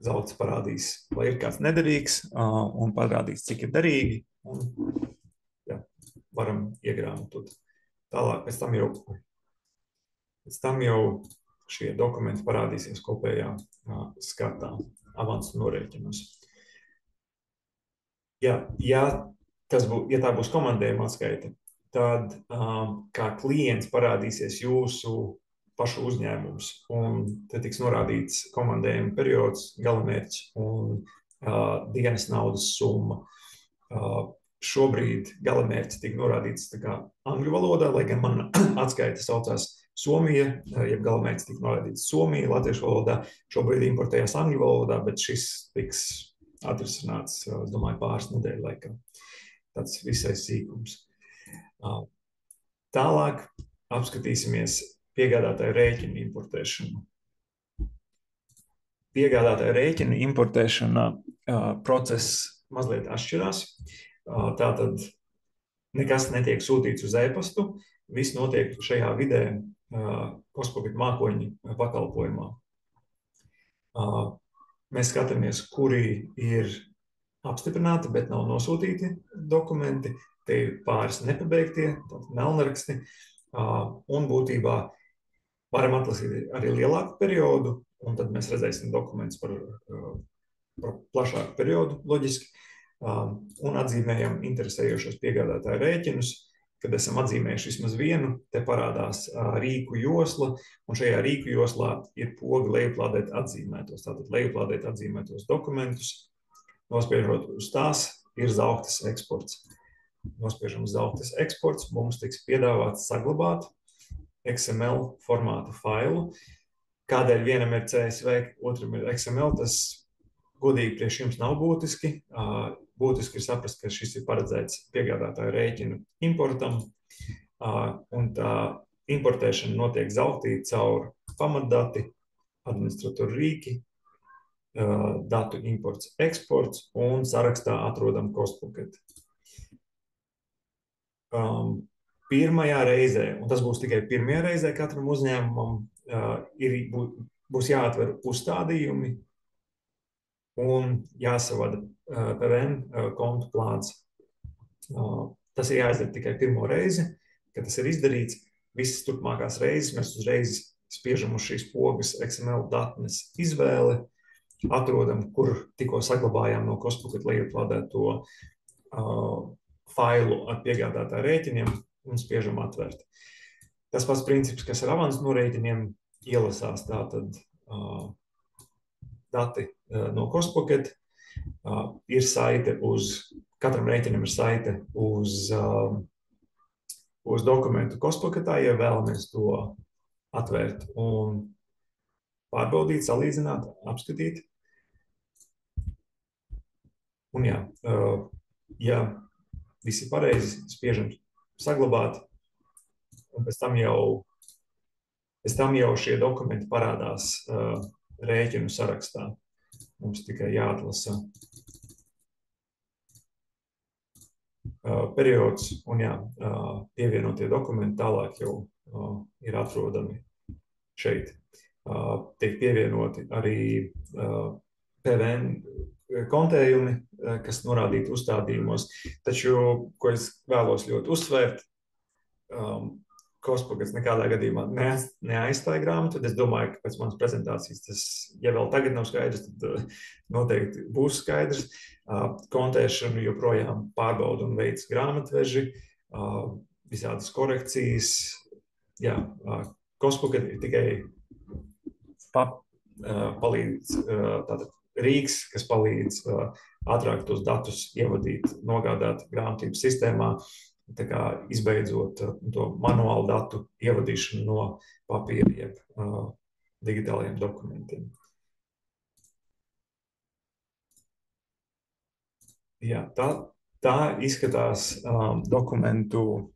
Zelts parādīs, vai ir kāds nederīgs, un parādīs, cik ir derīgi, un jā, varam iegrāmatot. Tālāk, pēc tam jau šie dokumenti parādīsies kopējā skatā, avansu norēķinos. Ja tā būs komandējuma atskaita, tad kā klients parādīsies jūsu pašu uzņēmums, un te tiks norādīts komandējuma periods, galamērķis un dienas naudas summa. Šobrīd galamērķis tiek norādīts tā kā angļu valodā, lai gan man atskaita saucās Somija, jeb galamērķis tiek norādīts Somija, latviešu valodā. Šobrīd importējās angļu valodā, bet šis tiks atrisināts, es domāju, pāris nedēļu laikā. tāds visai sīkums. Tālāk apskatīsimies piegādātāju rēķinu importēšanu. Piegādātāju rēķinu importēšana process mazliet atšķirās. Tātad nekas netiek sūtīts uz e-pastu, viss notiek šajā vidē Cospocket mākoņu pakalpojumā. Mēs skatāmies, kuri ir apstiprināti, bet nav nosūtīti dokumenti. Te ir pāris nepabeigtie, tātad melnraksti, un būtībā varam atlasīt arī lielāku periodu, un tad mēs redzēsim dokumentus par plašāku periodu, loģiski, un atzīmējam interesējošos piegādātāju rēķinus. Kad esam atzīmējuši vismaz vienu, te parādās rīku josla, un šajā rīku joslā ir poga lejuplādēt atzīmētos. Tātad lejuplādēt atzīmētos dokumentus, nospiežot uz tās, ir zauktas eksports. Nospiežam zauktas eksports, mums tiks piedāvāts saglabāt XML formāta failu. Kādēļ vienam ir CSV, otram ir XML, tas godīgi priekš jums nav būtiski. Būtiski ir saprast, ka šis ir paredzēts piegādātāju rēķinu importam, un tā importēšana notiek zauktī caur pamatdati, administratoru rīki, datu imports, eksports, un sarakstā atrodam Cospocket. Pirmajā reizē, un tas būs tikai pirmajā reizē katram uzņēmumam, būs jāatver uzstādījumi un jāsavada PVN kontu plāns. Tas ir jāizdara tikai pirmo reizi, kad tas ir izdarīts. Visas turpmākās reizes mēs uzreiz spiežam uz šīs pogas XML datnes izvēle, atrodam, kur tikko saglabājām no Cospocket lejuplādēto failu ar piegādātāju rēķiniem un spiežam atvērt. Tas pats princips, kas ar avansu norēķiniem ielasās, tātad dati no Cospocket, ir saite katram rēķinam ir saite uz dokumentu Cospocketā, ja vēlamies to atvērt un pārbaudīt, salīdzināt, apskatīt. Un jā, ja visi pareizi, spiežam saglabāt, un pēc tam jau šie dokumenti parādās rēķinu sarakstā. Mums tikai jāatlasa periods, un jā, pievienotie dokumenti tālāk jau ir atrodami šeit. Tiek pievienoti arī PVN kontējumi, kas norādīti uzstādījumos, taču, ko es vēlos ļoti uzsvērt, Cospocket nekādā gadījumā neaizstāja grāmatu, tad es domāju, ka pēc manas prezentācijas tas, ja vēl tagad nav skaidrs, tad noteikti būs skaidrs. Kontēšanu joprojām pārbauda un veic grāmatveži, visādas korekcijas. Jā, Cospocket ir tikai palīdz tātad rīks, kas palīdz ātrāk tos datus ievadīt, nogādāt grāmatības sistēmā, tā kā izbeidzot to manuālu datu ievadīšanu no papīra jeb digitālajiem dokumentiem. Jā, tā izskatās dokumentu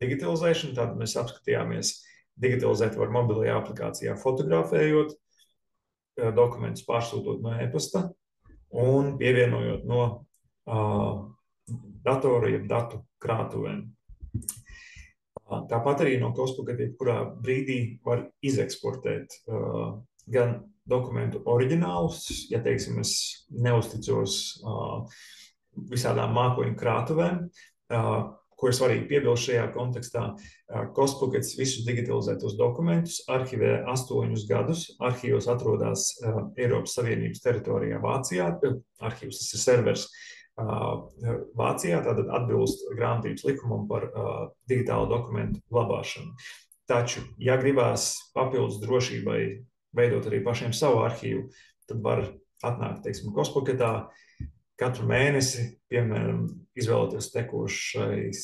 digitalizēšana. Tad mēs apskatījāmies, digitalizēt var mobilajā aplikācijā fotografējot, dokumentus pārsūtot no e-pasta un pievienojot no datoru, jeb datu krātuvēm. Tāpat arī no Cospocket jebkurā brīdī var izeksportēt gan dokumentu oriģinālus, ja, teiksim, es neusticos visādām mākoņu krātuvēm, ko ir svarīgi piebilst šajā kontekstā. Cospockets visus digitalizētos dokumentus arhivē 8 gadus. Arhīvos atrodas Eiropas Savienības teritorijā Vācijā. Arhīvs tas ir servers Vācijā, tātad atbilst grāmatības likumam par digitālu dokumentu glabāšanu. Taču, ja gribās papildus drošībai veidot arī pašiem savu arhīvu, tad var atnākt, teiksim, Cospocketā katru mēnesi, piemēram, izvēlēties tekošais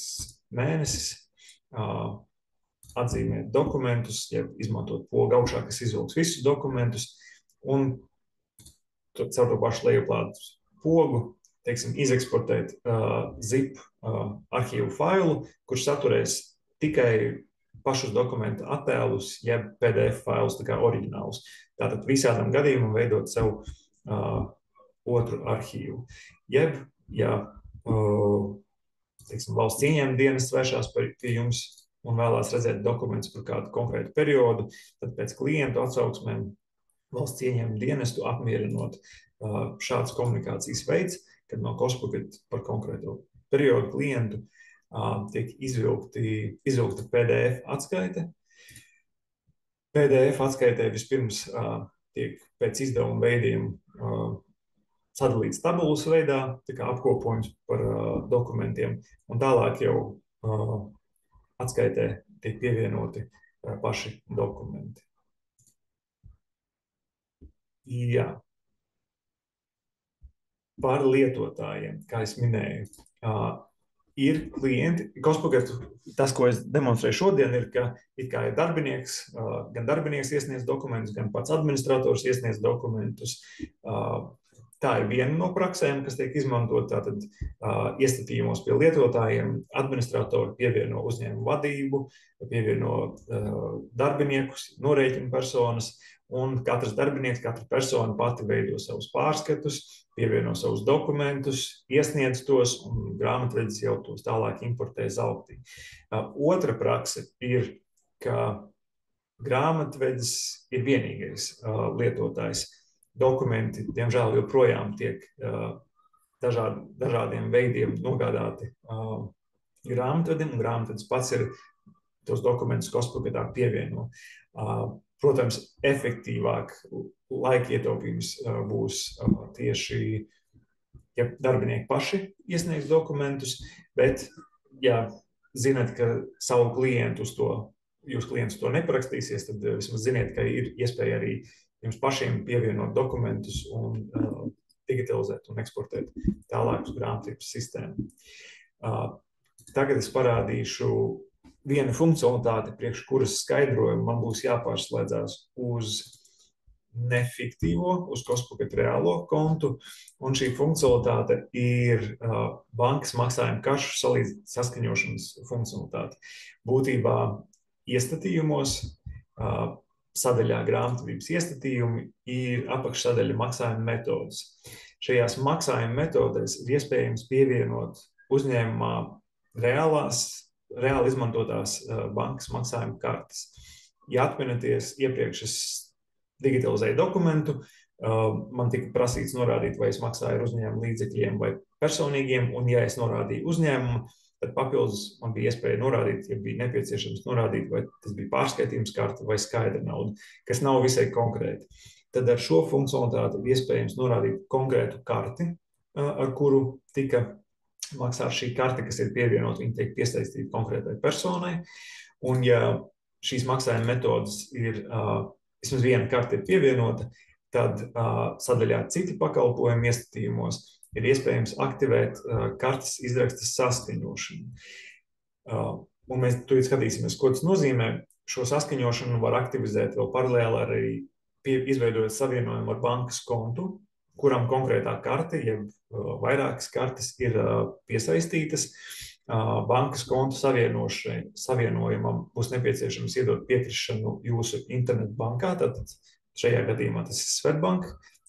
mēnesis, atzīmēt dokumentus, ja izmantot pogu augšā, kas izvilks visus dokumentus, un caur to pašu lejuplādes pogu, teiksim, izeksportēt zip arhīvu failu, kurš saturēs tikai pašus dokumentu attēlus, jeb PDF failus, tā kā oriģinālus. Tātad visādam gadījumam veidot sev otru arhīvu. Jeb, ja teiksim, valsts ieņēmuma dienests vēršās pie jums un vēlās redzēt dokumentus par kādu konkrētu periodu, tad pēc klientu atsauksmēm valsts ieņēmuma dienestu apmierinot šāds komunikācijas veids, kad no Cospocket par konkrēto periodu klientu tiek izvilkta PDF atskaite. PDF atskaitē vispirms tiek pēc izdevuma veidiem sadalīts tabulas veidā, tā kā apkopojums par dokumentiem, un tālāk jau atskaitē tiek pievienoti paši dokumenti. Jā. Par lietotājiem, kā es minēju, ir klienti. Cospocket, tas, ko es demonstrēju šodien, ir, ka it kā ir darbinieks, gan darbinieks iesniedz dokumentus, gan pats administrators iesniedz dokumentus. Tā ir viena no praksēm, kas tiek izmantot. Tātad iestatījumos pie lietotājiem administratori pievieno uzņēmumu vadību, pievieno darbiniekus, norēķina personas, un katrs darbinieks, katra persona pati veido savus pārskatus, pievieno savus dokumentus, iesniedz tos, un grāmatvedis jau tos tālāk importē Zalptī. Otra prakse ir, ka grāmatvedis ir vienīgais lietotājs. Dokumenti, diemžēl, joprojām tiek dažādiem veidiem nogādāti grāmatvedim, un grāmatvedis pats ir tos dokumentus Cospocketā pievieno. Protams, efektīvāk laika ietaupījums būs tieši, ja darbinieki paši iesniegs dokumentus, bet, ja zinat, ka savu klientu uz to, jūs klients to neparakstīsies, tad vismaz ziniet, ka ir iespēja arī jums pašiem pievienot dokumentus un digitalizēt un eksportēt tālāk uz grāmatvedības sistēmu. Tagad es parādīšu viena funkcionalitāte, priekš kuras skaidrojumu man būs jāpārslēdzās uz nefiktīvo, uz Cospocket reālo kontu, un šī funkcionalitāte ir bankas maksājuma kašu saskaņošanas funkcionalitāte. Būtībā iestatījumos sadaļā grāmatvedības iestatījumi ir apakšsadaļa maksājuma metodas. Šajās maksājuma metodēs ir iespējams pievienot uzņēmumā reāli izmantotās bankas maksājuma kartes. Ja atminaties, iepriekš es digitalizēju dokumentu, man tika prasīts norādīt, vai es maksāju ar uzņēmumu līdzekļiem vai personīgiem, un ja es norādīju uzņēmumu, tad papildus man bija iespēja norādīt, ja bija nepieciešams norādīt, vai tas bija pārskaitījums karte vai skaidra nauda, kas nav visai konkrēti. Tad ar šo funkcionalitāti ir iespējams norādīt konkrētu karti, ar kuru tika maksāt šī karte, kas ir pievienot, viņa tiek piesaistīta konkrētai personai. Un ja šīs maksājuma metodas ir, vismaz viena karte ir pievienota, tad sadaļā citi pakalpojumi iestatījumos ir iespējams aktivēt kartes izrakstas saskaņošanu. Un mēs tūlīt skatīsimies, ko tas nozīmē. Šo saskaņošanu var aktivizēt vēl paralēli arī izveidojot savienojumu ar bankas kontu, kuram konkrētā karte, ja vairākas kartes ir piesaistītas. Bankas kontu savienojumam būs nepieciešams iedot piekrišanu jūsu internetbankā, tātad šajā gadījumā tas ir Swedbank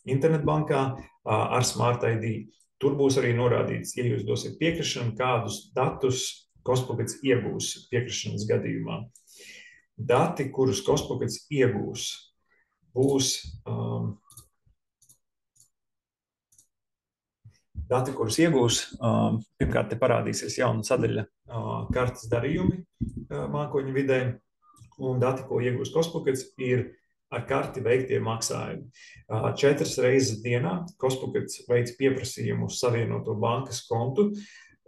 internetbankā ar Smart ID. Tur būs arī norādīts, ja jūs dosiet piekrišanu, kādus datus Cospockets iegūs piekrišanas gadījumā. Dati, kurus Cospockets iegūs, būs pirmkārt, te parādīsies jauna sadaļa kartes darījumi mākoņu vidē, un dati, ko iegūs Cospockets, ir ar karti veiktie maksājumi. 4 reizes dienā Cospockets veic pieprasījumu uz savienoto bankas kontu,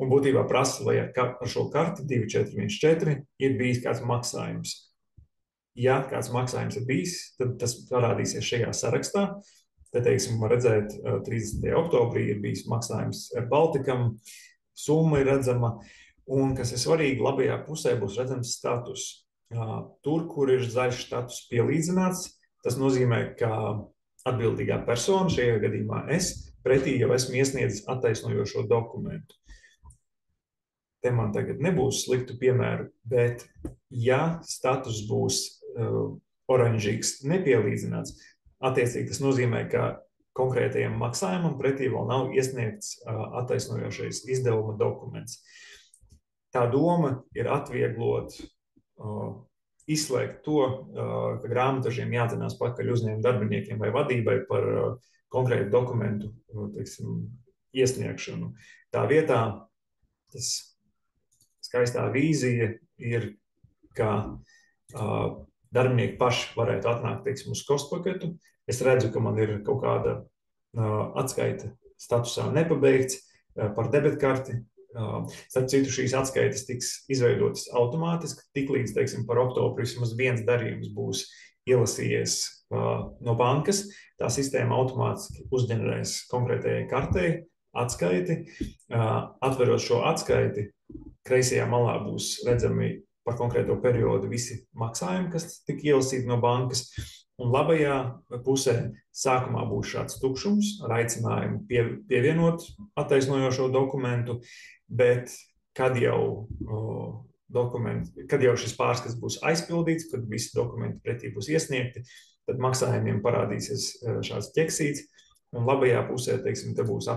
un būtībā prasa, vai ar šo karti 2414 ir bijis kāds maksājums. Ja kāds maksājums ir bijis, tad tas parādīsies šajā sarakstā. Te, teiksim, var redzēt, 30. oktobrī ir bijis maksājums Baltikam, summa ir redzama, un, kas ir svarīgi, labajā pusē būs redzams status. Tur, kur ir zaļš status pielīdzināts, tas nozīmē, ka atbildīgā persona, šajā gadījumā es, pretī jau esmu iesniedzis attaisnojošo dokumentu. te man tagad nebūs sliktu piemēru, bet ja status būs oranžīgs, nepielīdzināts, attiecīgi tas nozīmē, ka konkrētajam maksājumam pretī vēl nav iesniegts attaisnojošais izdevuma dokuments. Tā doma ir atvieglot, izslēgt to, ka grāmatvežiem jāatzinās pakaļ uzņēmuma darbiniekiem vai vadībai par konkrētu dokumentu, teiksim, iesniegšanu. Tā vietā tas skaistā vīzija ir, ka darbinieki paši varētu atnākt, teiksim, uz kostpaketu. Es redzu, ka man ir kaut kāda atskaita statusā nepabeigts par debetkarti. Starp citu, šīs atskaites tiks izveidotas automātiski, tiklīdz, teiksim, par oktobru vismaz viens darījums būs ielasījies no bankas. Tā sistēma automātiski uzģenerēs konkrētajai kartei atskaiti. Atverot šo atskaiti, kreisajā malā būs redzami par konkrēto periodu visi maksājumi, kas tika ielasīti no bankas. Un labajā pusē sākumā būs šāds tukšums ar aicinājumu pievienot attaisnojošo dokumentu, bet kad jau šis pārskats būs aizpildīts, kad visi dokumenti pretī būs iesniegti, tad maksājumiem parādīsies šāds ķeksīts, un labajā pusē, teiksim, te būs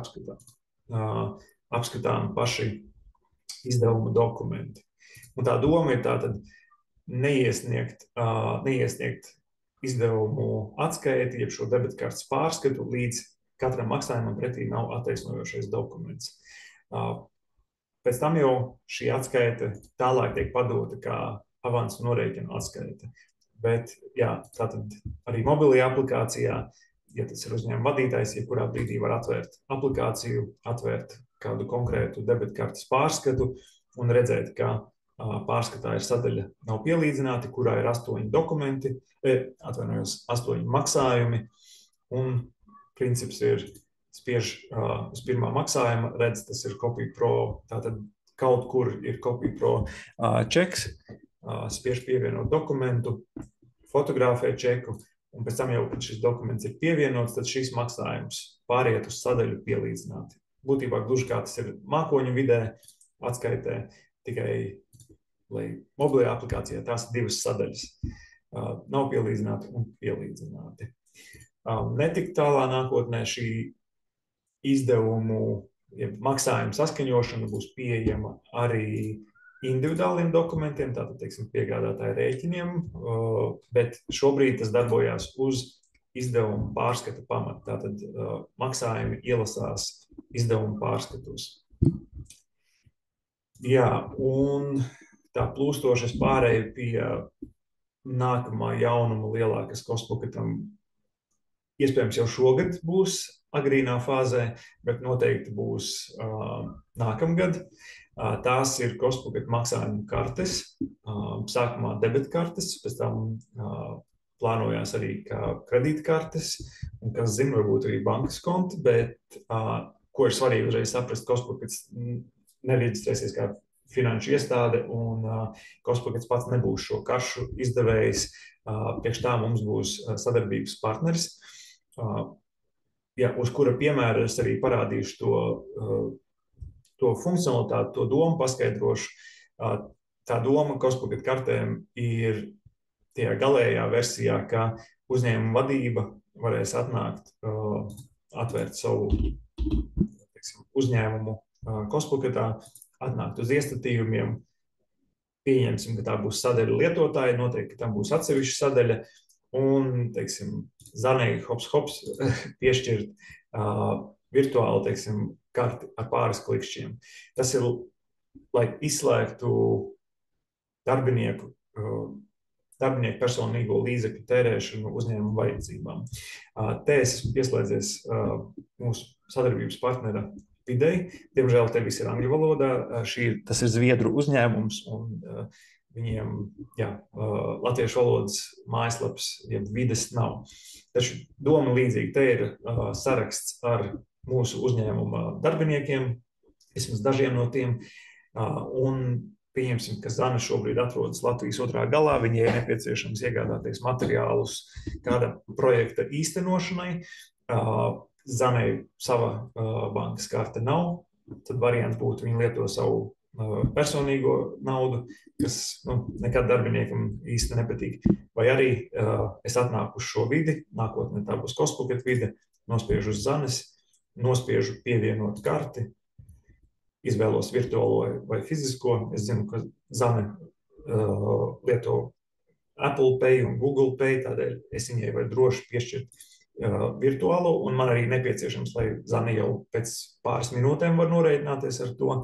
apskatām paši izdevuma dokumenti. Un tā doma ir tātad neiesniegt izdevumu atskaiti, jeb šo debetkartes pārskatu, līdz katram maksājumam pretī nav attaisnojošais dokuments. Pēc tam jau šī atskaite tālāk tiek padota kā avansu norēķina atskaite. Bet, jā, tātad arī mobilajā aplikācijā, ja tas ir uzņēmuma vadītājs, jebkurā brīdī var atvērt aplikāciju, atvērt kādu konkrētu debetkartes pārskatu un redzēt, ka pārskatā ir sadaļa nav pielīdzināti, kurā ir 8 dokumenti, 8 maksājumi, un princips ir spiež uz pirmā maksājuma, redz, tas ir CopyPro, tātad kaut kur ir CopyPro čeks, spiež pievienot dokumentu, fotografē čeku, un pēc tam jau, kad šis dokuments ir pievienots, tad šis maksājums pāriet uz sadaļu pielīdzināti. Būtībā gluži kā tas ir mākoņu vidē atskaitē, tikai lai mobilajā aplikācijā tās ir 2 sadaļas. Nav pielīdzināti un pielīdzināti. Netik tālā nākotnē šī izdevumu, ja maksājuma saskaņošana būs pieejama arī individuāliem dokumentiem, tātad, teiksim, piegādātāju rēķiniem, bet šobrīd tas darbojās uz izdevumu pārskata pamata. Tātad maksājumi ielasās izdevumu pārskatos. Jā, un tā plūstošas pārēja pie nākamā jaunuma lielākas kostpaketam iespējams jau šogad būs agrīnā fāzē, bet noteikti būs nākamgad. Tās ir kostpaket maksājuma kartes, sākumā debetkartes, pēc tam plānojās arī kā kredītkartes, un kas zina, varbūt arī bankas konti, bet ko ir svarīgi uzreiz saprast, kostpakets nereģistrēsies kā finanšu iestāde, un kostpakets pats nebūs šo karšu izdevējs. Priekš tā mums būs sadarbības partneris, uz kura piemēra es arī parādīšu to funkcionalitāti, to domu paskaidrošu. Tā doma kostpaket kartēm ir tajā galējā versijā, ka uzņēmuma vadība varēs atnākt, atvērt savu, teiksim, uzņēmumu kostpaketā, atnākt uz iestatījumiem, pieņemsim, ka tā būs sadaļa lietotāji, noteikti, ka tam būs atsevišķa sadaļa, un, teiksim, zanēji hops piešķirt virtuāli, teiksim, karti ar pāris klikšķiem. Tas ir, lai izslēgtu darbinieku personīgo līdzekļu tērēšanu uzņēmumu vajadzībām. Te es esmu pieslēdzies mūsu sadarbības partnera Videi. Diemžēl te viss ir angļu valodā. Tas ir Zviedru uzņēmums, un viņiem latviešu valodas mājaslaps, jeb vides nav. Taču doma līdzīga. Te ir saraksts ar mūsu uzņēmuma darbiniekiem, vismaz dažiem no tiem, un pieņemsim, ka Zana šobrīd atrodas Latvijas otrā galā, viņai ir nepieciešams iegādāties materiālus kāda projekta īstenošanai. Zanei sava bankas karte nav, tad variants būtu, viņi lieto savu personīgo naudu, kas nekad darbiniekam īsti nepatīk. Vai arī es atnāku uz šo vidi, nākotnē tā būs Cospocket vide, nospiežu uz zanes, nospiežu pievienot karti, izvēlos virtuālo vai fizisko. Es zinu, ka zane lieto Apple Pay un Google Pay, tādēļ es viņai varu droši piešķirt virtuālo, un man arī nepieciešams, lai zane jau pēc pāris minūtēm var norēķināties ar to.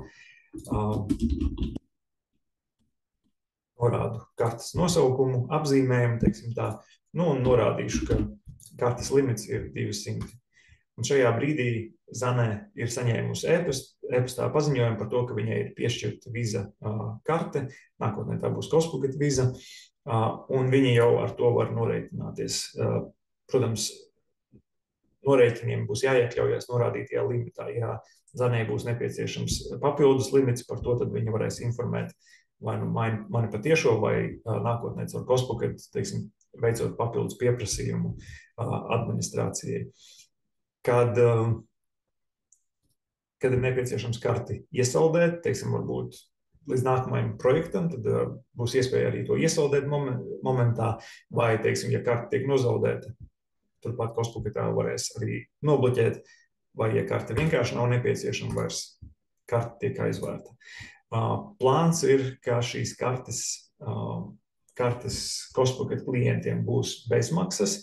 Norādu kartes nosaukumu, apzīmējumu, teiksim tā, un norādīšu, ka kartes limits ir 200. Un šajā brīdī zane ir saņēmusi e-pastā paziņojumu par to, ka viņai ir piešķirta Visa karte, nākotnē tā būs Cospocket Visa, un viņi jau ar to var norēķināties. Protams, norēķiniem būs jāiekļaujas norādītajā limitā. Ja zanē būs nepieciešams papildus limits, par to tad viņi varēs informēt vai mani patiešo, vai nākotnē caur Cospocket, teiksim, veicot papildus pieprasījumu administrācijai. Kad ir nepieciešams karti iesaldēt, teiksim, varbūt līdz nākamajam projektam, tad būs iespēja arī to iesaldēt momentā, vai, teiksim, ja karta tiek nozaudēta, turpat Cospocketā varēs arī nobloķēt, vai, ja karta vienkārši nav nepieciešama vairs, karta tiek aizvērta. Plāns ir, ka šīs kartes Cospocket klientiem būs bezmaksas.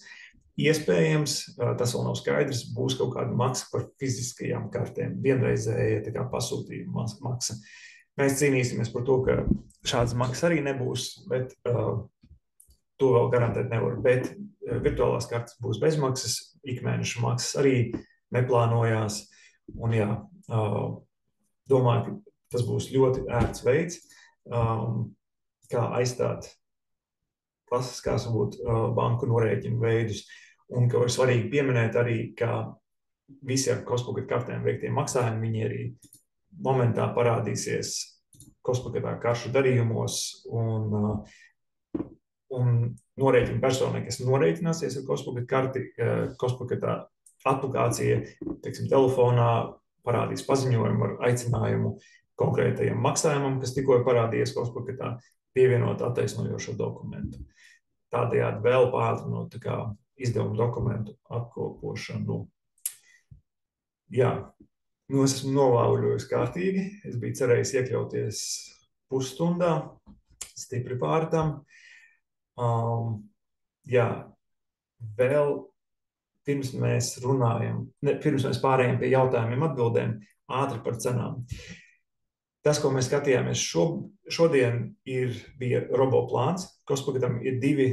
Iespējams, tas vēl nav skaidrs, būs kaut kāda maksa par fiziskajām kartēm, vienreizēja tā kā pasūtījuma maksa. Mēs cīnīsimies par to, ka šādas maksas arī nebūs, bet to vēl garantēt nevar. Bet virtuālās kartes būs bezmaksas, ikmēneša maksas arī neplānojās. Un jā, domāju, ka tas būs ļoti ērts veids, kā aizstāt klasiskās varbūt banku norēķinu veidus. Un ka var svarīgi pieminēt arī, ka visi ar Cospocket kartēm veiktie maksājumi, viņi arī momentā parādīsies Cospocketā karšu darījumos, un norēķina personai, kas norēķināsies ar Cospocket karti, Cospocketā aplikācija, teiksim, telefonā parādīs paziņojumu ar aicinājumu konkrētajam maksājumam, kas tikko parādījies Cospocketā, pievienot attaisnojošo dokumentu. Tādējādi vēl pātrinot izdevumu dokumentu apkopošanu. Jā, es esmu novāvuļojis kārtīgi. Es biju cerējis iekļauties pusstundā, stipri pār tam. Jā, vēl pirms mēs pārējām pie jautājumiem atbildēm, ātri par cenām. Tas, ko mēs skatījāmies šodien, bija roboplāns. Cospockettam ir 2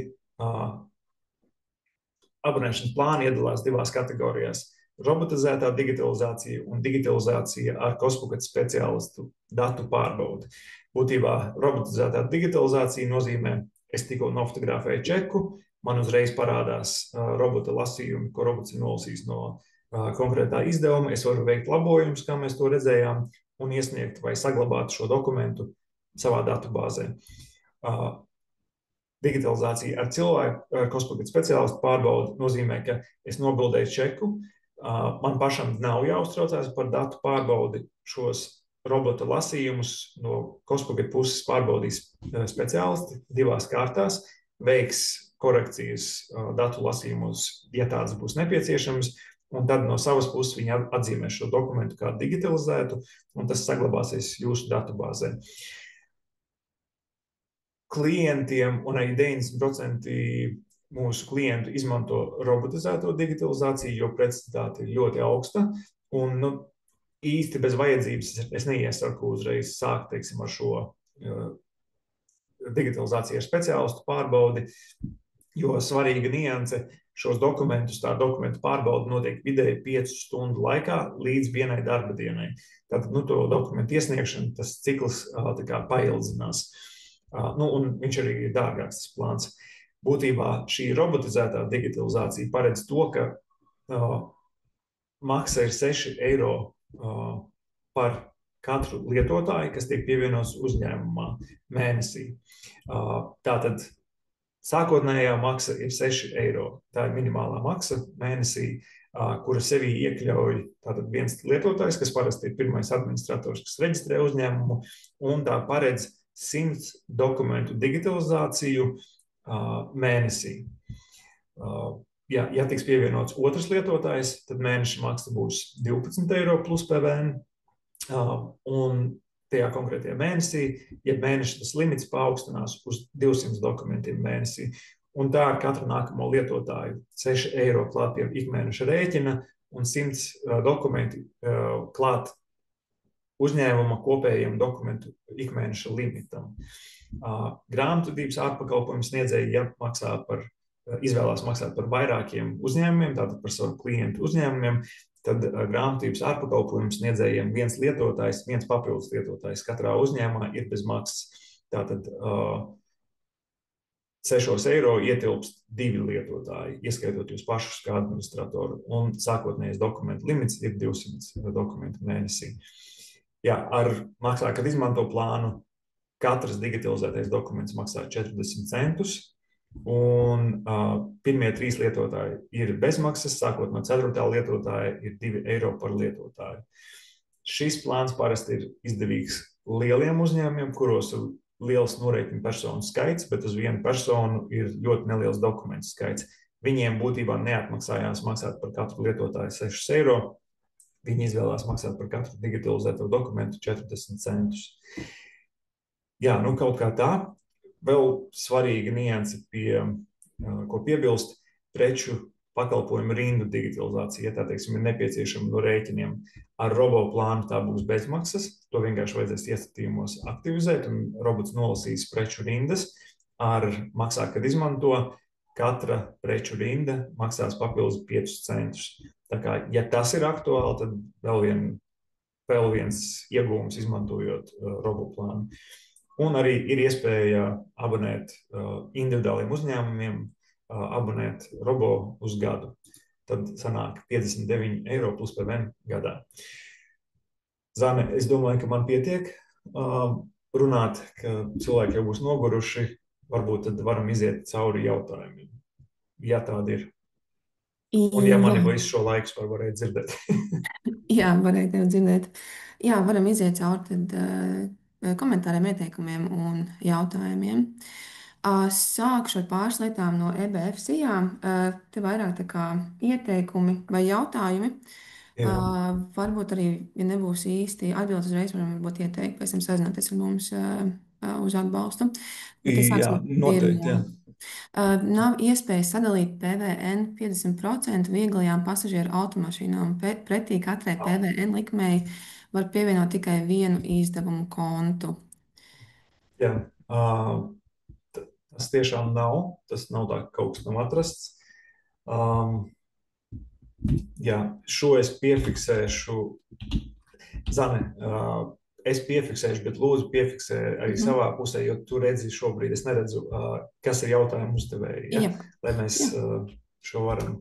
abonēšanas plāni, iedalās 2 kategorijās. Robotizētā digitalizācija un digitalizācija ar Cospocket speciālistu datu pārbaudi. Būtībā robotizētā digitalizācija nozīmē, es tikko nofotografēju čeku, man uzreiz parādās robota lasījumi, ko robots ir nolasījis no konkrētā izdevuma. Es varu veikt labojumus, kā mēs to redzējām, un iesniegt vai saglabāt šo dokumentu savā datubāzē. Digitalizācija ar cilvēku Cospocket speciālistu pārbaudi nozīmē, ka es nobildēju čeku, man pašam nav jāuztraucās par datu pārbaudi, šos robota lasījumus no Cospocket puses pārbaudīs speciālisti 2 kārtās, veiks korekcijas datu lasījumos, ja tādas būs nepieciešamas, un tad no savas puses viņi atzīmēs šo dokumentu kā digitalizētu, un tas saglabāsies jūsu datubāzē. Klientiem, un arī 90% mūsu klientu izmanto robotizēto digitalizāciju, jo precizitāte ir ļoti augsta, un īsti bez vajadzības es neiesaku uzreiz sākt, teiksim, ar šo digitalizāciju ar speciālistu pārbaudi, jo svarīga nianse šos dokumentus, tā dokumentu pārbauda notiek vidēji 5 stundu laikā līdz 1 darba dienai. Tātad, to dokumentu iesniegšana, tas cikls paildzinās. Un viņš arī ir dārgāks, tas plāns. Būtībā šī robotizētā digitalizācija paredz to, ka maksa ir 6 eiro par katru lietotāju, kas tiek pievienots uzņēmumā mēnesī. Tātad sākotnējā maksa ir 6 eiro. Tā ir minimālā maksa mēnesī. kura sevī iekļauj tātad viens lietotājs, kas parasti ir pirmais administrators, kas reģistrē uzņēmumu, un tā paredz 100 dokumentu digitalizāciju mēnesī. Ja tiks pievienots otrs lietotājs, tad mēneša maksa būs 12 eiro plus PVN. Un tajā konkrētajā mēnesī, ja mēneša tas limits paaugstinās uz 200 dokumentiem mēnesī. Un tā ar katru nākamo lietotāju 6 eiro klāt pie ikmēneša rēķina un 100 dokumenti klāt uzņēmuma kopējiem dokumentu ikmēneša limitam. Grāmatvedības ārpakalpojumu sniedzēji, ja izvēlās maksāt par vairākiem uzņēmumiem, tātad par savu klientu uzņēmumiem, tad grāmatvedības ārpakalpojumu sniedzējiem viens lietotājs, viens papildus lietotājs katrā uzņēmumā ir bez maksas. Tātad 6 eiro ietilpst 2 lietotāji, ieskaitot jūs pašus kā administratoru, un sākotnējais dokumentu limits ir 200 dokumentu mēnesī. Jā, ar maksā, kad izmanto plānu, katrs digitalizētais dokuments maksā 40 centus, un pirmie 3 lietotāji ir bezmaksas, sākot no 4. lietotāja ir 2 eiro par lietotāju. Šis plāns parasti ir izdevīgs lieliem uzņēmumiem, kuros ir liels norēķinu personu skaits, bet uz vienu personu ir ļoti neliels dokumentu skaits. Viņiem būtībā neatmaksājās maksāt par katru lietotāju 6 eiro. Viņi izvēlās maksāt par katru digitalizēto dokumentu 40 centus. Jā, nu kaut kā tā. Vēl svarīga nianse, ko piebilst, preču pakalpojumu rindu digitalizācija. Ja tā, teiksim, ir nepieciešama no rēķiniem ar robo plānu, tā būs bezmaksas. To vienkārši vajadzēs iestatījumos aktivizēt, un robots nolasīs preču rindas ar maksā, kad izmanto. Katra preču rinda maksās papildus 5 centus. Tā kā, ja tas ir aktuāli, tad vēl viens iegūms izmantojot roboplānu. Un arī ir iespēja abonēt individuāliem uzņēmumiem, abonēt robo uz gadu. Tad sanāk 59 eiro plus PVN gadā. Zane, es domāju, ka man pietiek runāt, ka cilvēki jau būs noguruši. Varbūt tad varam iziet cauri jautājumiem, ja tādi ir. Un ja mani visu šo laiku varēja dzirdēt. Jā, varēja tev dzirdēt. Jā, varam iziet cauri komentāriem, ieteikumiem un jautājumiem. Sākšu ar pāris lietām no EBF sijām. Te vairāk tā kā ieteikumi vai jautājumi. Varbūt arī, ja nebūs īsti atbildes uzreiz, varam varbūt ieteikt, pēc tam sazināties ar mums uz atbalstu. Bet es Jā, sākšu noteikti, jā. Nav iespējas sadalīt PVN 50% vieglajām pasažieru automašīnām. Pretī katrai PVN likmei var pievienot tikai vienu izdevumu kontu. Jā, tas tiešām nav. Tas nav tā, ka kaut kas nav atrasts. Jā, šo es piefiksēšu. Zane, es piefiksēšu, bet lūdzu piefiksē arī savā pusē, jo tu redzi šobrīd, es neredzu, kas ir jautājumu uzdevēji, ja? Lai mēs šo varam.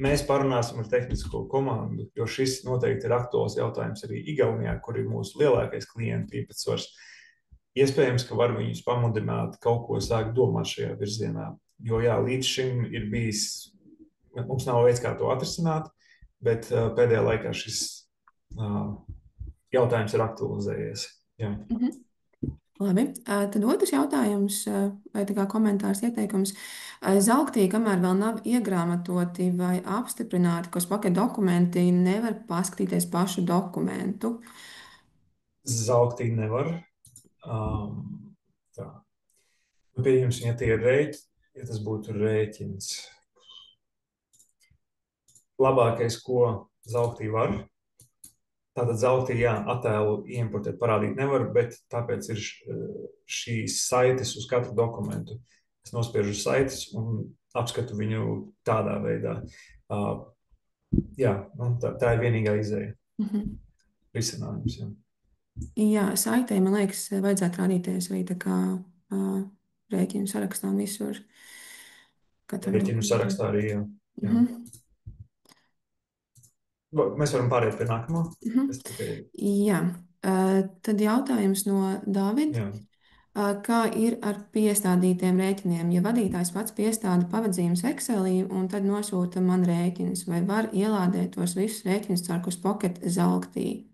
Mēs parunāsim ar tehnisko komandu, jo šis noteikti ir aktuāls jautājums arī Igaunijā, kur ir mūsu lielākais klientu īpatsvars. Iespējams, ka var viņus pamudināt kaut ko sākt domāt šajā virzienā, jo jā, līdz šim ir bijis, mums nav veids, kā to atrisināt, bet pēdējā laikā šis jautājums ir aktualizējies. Jā. Labi, tad otrs jautājums, vai tā kā komentārs ieteikums. Zelgtī, kamēr vēl nav iegrāmatoti vai apstiprināti kospaket dokumenti, nevar paskatīties pašu dokumentu. Zelgtī nevar. Tā. Pieņemsim, ja tie ir rēķini, ja tas būtu rēķins. Labākais, ko zelgtī var, tātad zeltī, jā, attēlu importēt, parādīt nevar, bet tāpēc ir šīs saites uz katru dokumentu. Es nospiežu saites un apskatu viņu tādā veidā. Jā, tā ir vienīgā izēja. Risinājums, jā. Jā, saitē, man liekas, vajadzētu rādīties arī tā kā rēķinu sarakstā un visur. Rēķinu sarakstā arī, jā. Mēs varam pāriet pie nākamā. Jā, tad jautājums no Dāvida. Kā ir ar piestādītiem rēķiniem? Ja vadītājs pats piestāda pavadzījumus Excelī un tad nosūta man rēķinus, vai var ielādēt tos visus rēķinus caur Pocket Zelktī?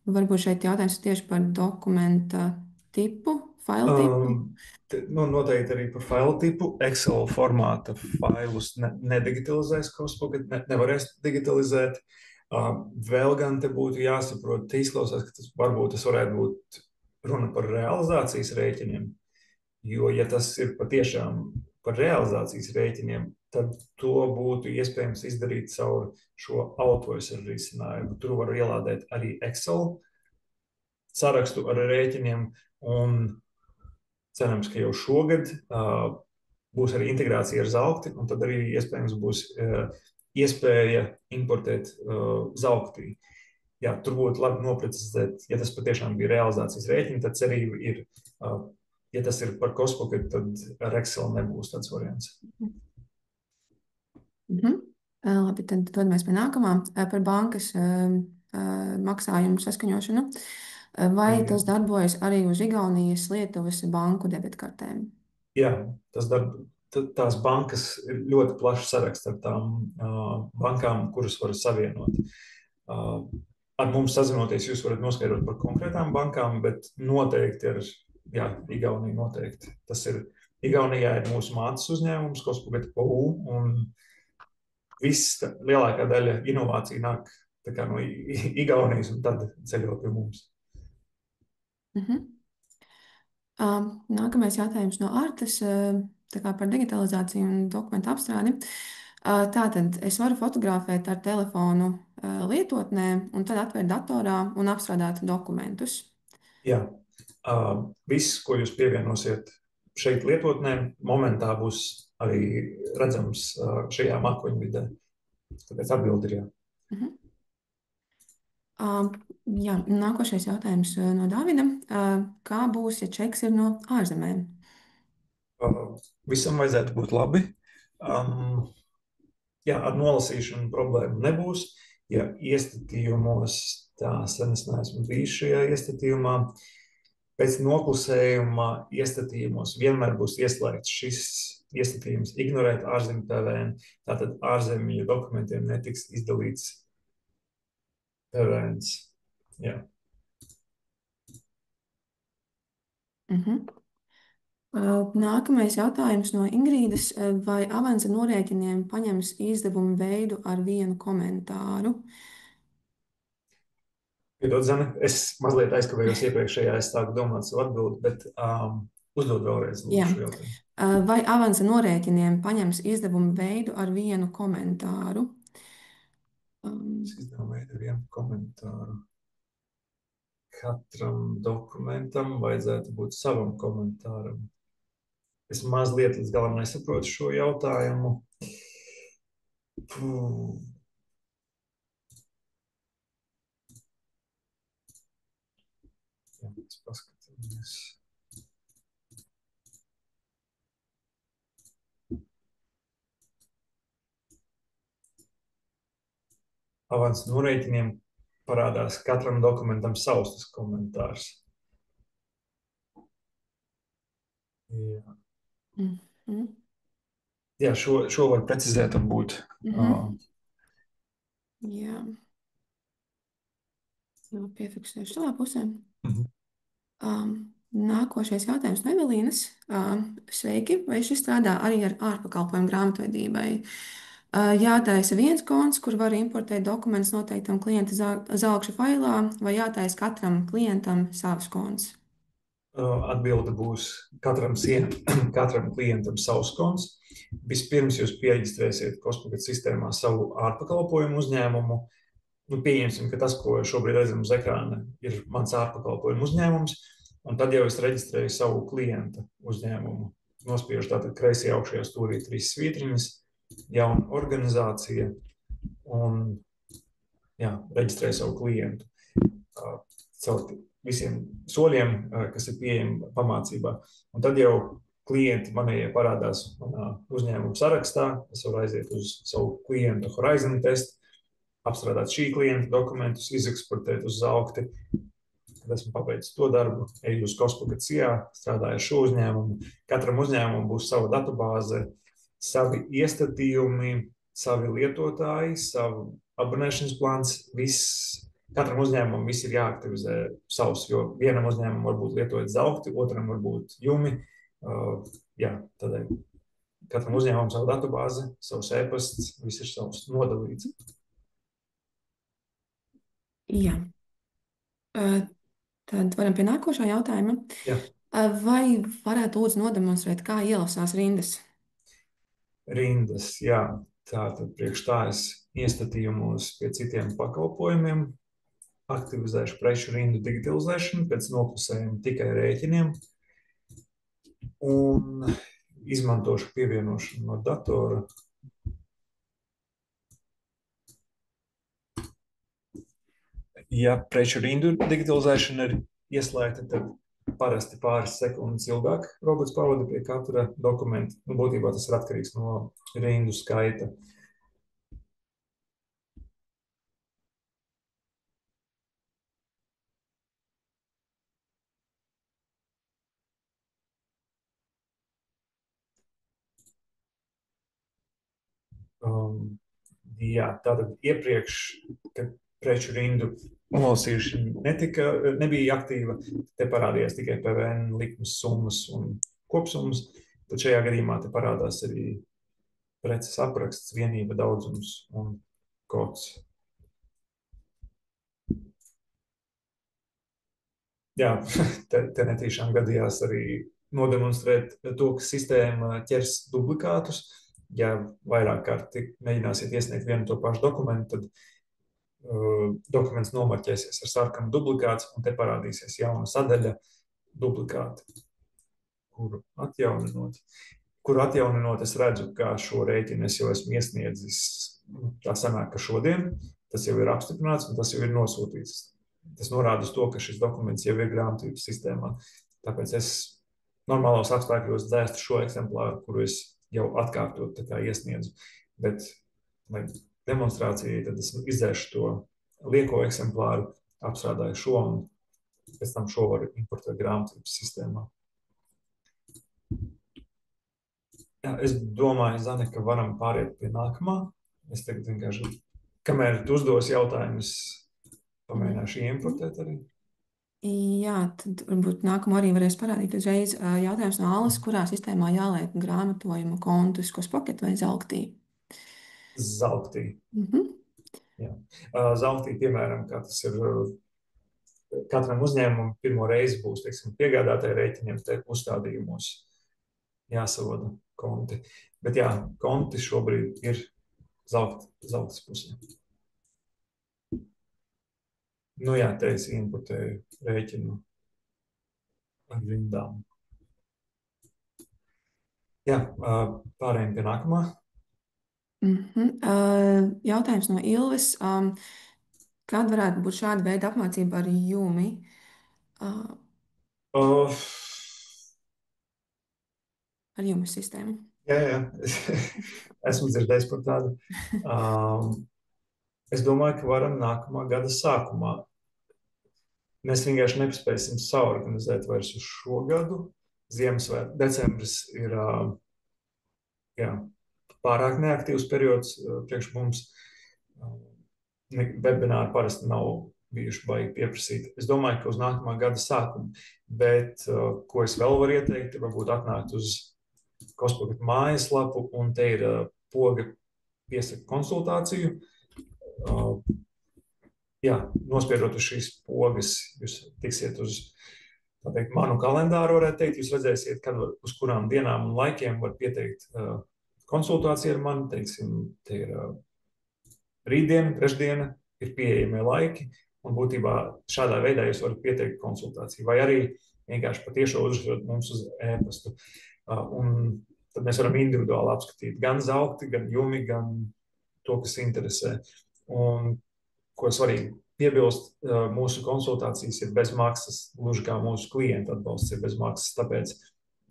Varbūt šeit jautājums ir tieši par dokumenta tipu, failu tipu. Noteikti arī par failu tipu. Excel formāta failus nedigitalizēs, Pocket nevarēs digitalizēt. Vēl gan te būtu jāsaprot, te izklausās, ka tas varētu būt runa par realizācijas rēķiniem, jo, ja tas ir patiešām par realizācijas rēķiniem, tad to būtu iespējams izdarīt caur šo autoiseru risinājumu. Tur var ielādēt arī Excel sarakstu ar rēķiniem, un cerams, ka jau šogad būs arī integrācija ar Zelkti, un tad arī iespējams būs iespēja importēt Zelktī. Jā, tur būtu labi noprecizēt, ja tas patiešām bija realizācijas rēķini, tad cerība ir, ja tas ir par Pocket, tad ar Excel nebūs tāds variants. Labi, tad dodamies pie nākamā par bankas maksājumu saskaņošanu. Vai tas darbojas arī uz Igaunijas, Lietuvas banku debetkartēm? Jā, tās bankas ir ļoti plašs saraksts ar tām bankām, kuras var savienot. Ar mums sazinoties, jūs varat noskaidrot par konkrētām bankām, bet noteikti Igaunija noteikti. Tas ir, Igaunijā ir mūsu mātes uzņēmums, Pocket OU, un lielākā daļa inovāciju nāk no Igaunijas un tad ceļo pie mums. Nākamais jautājums no Artas, par digitalizāciju un dokumentu apstrādi. Tātad es varu fotografēt ar telefonu lietotnē un tad atvērt datorā un apstrādāt dokumentus. Jā, viss, ko jūs pievienosiet šeit lietotnē, momentā būs arī redzams šajā mākoņvidē. Tāpēc atbildi ir jā. Jā, nākošais jautājums no Dāvida. Kā būs, ja čeks ir no ārzemēm? Visam vajadzētu būt labi. Jā, ar nolasīšanu problēmu nebūs. Ja iestatījumos, sen es neesmu bijis šajā iestatījumā, pēc noklusējuma iestatījumos vienmēr būs ieslēgts šis iestatījums ignorēt ārzemju PVN. Tātad ārzemju dokumentiem netiks izdalīts PVNs. Jā. Nākamais jautājums no Ingrīdas. Vai avansa norēķiniem paņems izdevumu veidu ar vienu komentāru? Piedod, Zane, es mazliet aizkavējos iepriekšējā, es sāku domāt savu atbildi, bet uzdod vēlreiz šo jautājumu. Vai avansa norēķiniem paņems izdevumu veidu ar vienu komentāru? Izdevumu veidu ar vienu komentāru. Katram dokumentam vajadzētu būt savam komentāram. Es mazliet līdz galam nesaprotu šo jautājumu. Jā, mēs paskatāmies. Avansa norēķiniem parādās katram dokumentam savs tas komentārs. Jā. Jā, šo var precizēt varbūt. Jā. Piefiksēšu savā pusē. Nākošais jautājums no Evelīnas. Sveiki, vai šis strādā arī ar ārpakalpojumu grāmatvedībai? Jātaisa viens konts, kur var importēt dokumentus noteiktam klienta zālkša failā, vai jātaisa katram klientam savs konts? Atbilde būs katram klientam savs konts. Vispirms jūs pieregistrēsiet Pocket sistēmā savu ārpakalpojumu uzņēmumu. Pieņemsim, ka tas, ko šobrīd redzam uz ekrāna, ir mans ārpakalpojumu uzņēmums, un tad jau es reģistrēju savu klienta uzņēmumu. Nospiežu tātad kreisajā augšējā stūrī 3 svītriņas, jauna organizācija, un reģistrēju savu klientu. Caur visiem soļiem, kas ir pieejami pamācībā. Un tad jau klienti manējie parādās manā uzņēmuma sarakstā. Es varu aiziet uz savu klientu Horizon testu, apstrādāt šī klienta dokumentus, izeksportēt uz Zelkti kad esmu pabeidzis to darbu, eju uz Cospocket CIA, strādāju ar šo uzņēmumu. Katram uzņēmumam būs sava datubāze, savi iestatījumi, savi lietotāji, savu abonēšanas plāns. Katram uzņēmumam viss ir jāaktivizē savs, jo vienam uzņēmumam varbūt lietojot Zelti, otram varbūt Jumi. Tādēļ katram uzņēmumam savu datubāzi, savus e-pasts, viss ir savs nodalīts. Jā. Tad varam pie nākošā jautājuma. Jā. Vai varētu lūdzu nodemonstrēt, kā ielasās rindas? Rindas, jā. Tātad priekš tā es iestatījumos pie citiem pakalpojumiem aktivizēšu preču rindu digitalizēšanu pēc noklusējuma tikai rēķiniem un izmantošu pievienošanu no datora. Ja preču rindu digitalizēšana ir ieslēgta, tad parasti pāris sekundes ilgāk robots pavada pie katra dokumenta. Būtībā tas ir atkarīgs no rindu skaita. Tātad iepriekš, kad preču rindu nolasīšana nebija aktīva, te parādījās tikai PVN likmes summas un kopsummas, tad šajā gadījumā te parādās arī preces apraksts, vienība, daudzums un kods. Jā, te netīšām gadījās arī nodemonstrēt to, ka sistēma ķers duplikātus. Ja vairāk kārt mēģināsiet iesniegt vienu to pašu dokumentu, tad dokuments nomarķēsies ar sarkanu duplikāts, un te parādīsies jauna sadaļa duplikāti, kuru atjauninot es redzu, kā šo rēķinu es jau esmu iesniedzis. Tā sanāk, ka šodien tas jau ir apstiprināts un tas jau ir nosūtīts. Tas norāda uz to, ka šis dokuments jau ir grāmatvedības sistēmā. Tāpēc es normālos apstākļos dzēstu šo eksemplāru, kuru es jau atkārtot iesniedzu. Bet, lai demonstrācijai, tad es izdzēšu to lieko eksemplāru, apstrādāju šo un pēc tam šo varu importēt grāmatvedības sistēmā. Jā, es domāju, Zane, ka varam pāriet pie nākamā. Es tagad vienkārši, kamēr tu uzdos jautājumus, pamēģināšu importēt arī. Jā, tad varbūt nākamo arī varēs parādīt uzreiz jautājums no Alas, kurā sistēmā jāliek grāmatojuma kontus, Cospocket vai Zelktī? Zelktī. Jā. Zelktī, piemēram, kā tas ir katram uzņēmumam pirmo reizi būs, teiksim, piegādātāji rēķiniem te uzstādījumos jāsavada konti. Bet jā, konti šobrīd ir Zeltas pusē. Jā, te es importēju rēķinu ar rindām. Jā, pārējiem pie nākamā. Jautājums no Ilves. Kad varētu būt šāda veida apmācība ar Jumi? Ar Jumi sistēmu? Jā. Esmu dzirdējis par tādu. Es domāju, ka varam nākamā gada sākumā. Mēs vienkārši nepaspēsim saorganizēt vairs uz šo gadu. Ziemassvētku decembris ir pārāk neaktīvs periods priekš mums. Webināri parasti nav bijuši baigi pieprasīti. Es domāju, ka uz nākamā gada sākumu. Bet, ko es vēl varu ieteikt, ir varbūt atnākt uz Cospocket mājaslapu, un te ir poga piesaka konsultāciju. Nospiedot uz šīs pogas, jūs tiksiet uz manu kalendāru, varētu teikt. Jūs redzēsiet, uz kurām dienām un laikiem var pieteikt konsultāciju ar mani. Teiksim, te ir rītdiena, trešdiena, ir pieejamie laiki, un būtībā šādā veidā jūs varat pieteikt konsultāciju. Vai arī vienkārši patiešo uzrakstīt mums uz e-pastu. Un tad mēs varam individuāli apskatīt gan Zelti, gan Jumi, gan to, kas interesē. Un ko svarīgi piebilst, mūsu konsultācijas ir bez maksas, gluži kā mūsu klientu atbalsts ir bez maksas. Tāpēc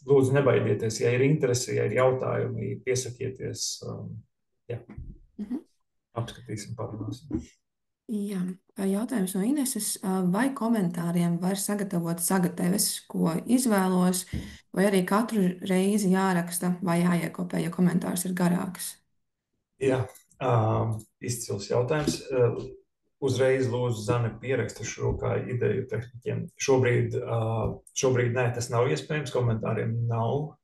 lūdzu nebaidieties, ja ir interese, ja ir jautājumi, piesakieties. Apskatīsim, parunāsim. Jā, jautājums no Ineses. Vai komentāriem var sagatavot sagateves, ko izvēlos, vai arī katru reizi jāraksta vai jāiekopē, ja komentārs ir garāks? Jā, izcils jautājums. Uzreiz lūdzu, Zane, pieraksta šo kā ideju tehniķiem. Šobrīd nē, tas nav iespējams. Komentāriem nav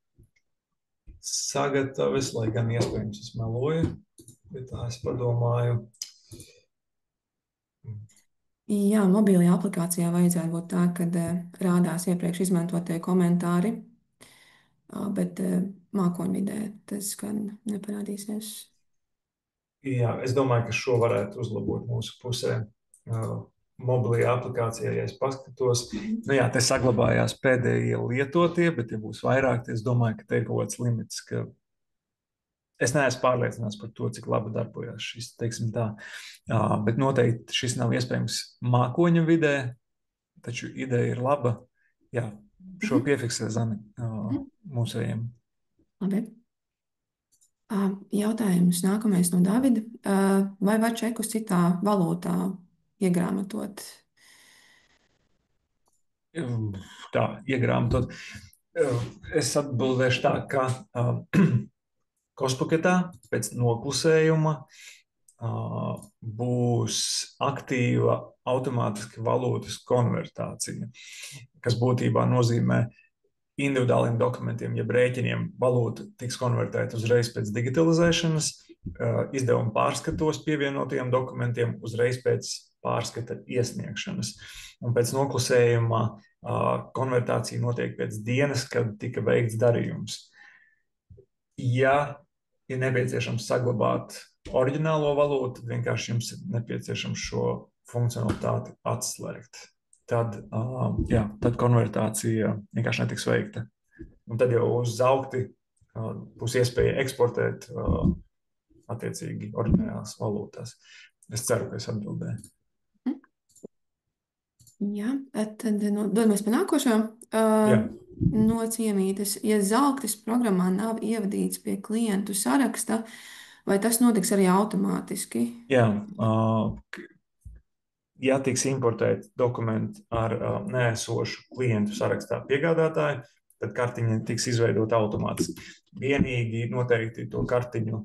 sagatavas, lai gan iespējams es meloju, bet tā es padomāju. Jā, mobilajā aplikācijā vajadzētu būt tā, ka rādās iepriekš izmantotie komentāri, bet mākoņvidē tas gan neparādīsies. Jā, es domāju, ka šo varētu uzlabot mūsu pusē. Mobilajā aplikācijā, ja es paskatos, nu jā, te saglabājās pēdējie lietotie, bet ja būs vairāk, tad es domāju, ka te ir kaut kāds limits, ka es neesmu pārliecināts par to, cik labi darbojas šis, teiksim tā. Bet noteikti šis nav iespējams mākoņa vidē, taču ideja ir laba. Jā, šo piefiksē Zani mūsējiem. Labi. Jautājums nākamais no Davida. Vai var čekus citā valūtā iegrāmatot? Tā, iegrāmatot. Es atbildēšu tā, ka Kospaketā pēc noklusējuma būs aktīva automātiska valūtas konvertācija, kas būtībā nozīmē individuāliem dokumentiem, jeb rēķiniem valūta tiks konvertēta uzreiz pēc digitalizēšanas, izdevuma pārskatos pievienotajiem dokumentiem uzreiz pēc pārskata iesniegšanas. Un pēc noklusējuma konvertācija notiek pēc dienas, kad tika veikts darījums. Ja ir nepieciešams saglabāt oriģinālo valūtu, tad vienkārši jums ir nepieciešams šo funkcionalitāti atslēgt. Tad konvertācija vienkārši netiks veikta. Un tad jau uz zaukti būs iespēja eksportēt attiecīgi oriģinālās valūtās. Es ceru, ka es atbildēju. Jā, tad dodamies pie nākošā. No Ciemītes. Ja zauktis programmā nav ievadīts pie klientu saraksta, vai tas notiks arī automātiski? Jā, ja tiks importēti dokumenti ar neesošu klientu sarakstā piegādātāju, tad kartiņa tiks izveidota automātiski. Vienīgi noteikti to kartiņu,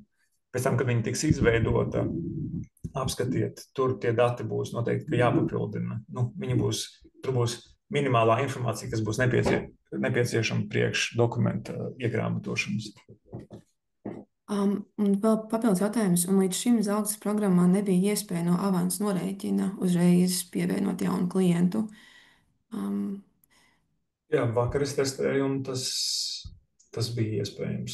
pēc tam, kad viņa tiks izveidota, apskatiet, tur tie dati būs noteikti jāpapildina. Tur būs minimālā informācija, kas būs nepieciešama priekš dokumenta iegrāmatošanas. Un vēl papildus jautājums, un līdz šim zaugtas programmā nebija iespēja no avansa norēķina uzreiz pievienot jaunu klientu. Jā, vakar es testēju, un tas bija iespējams.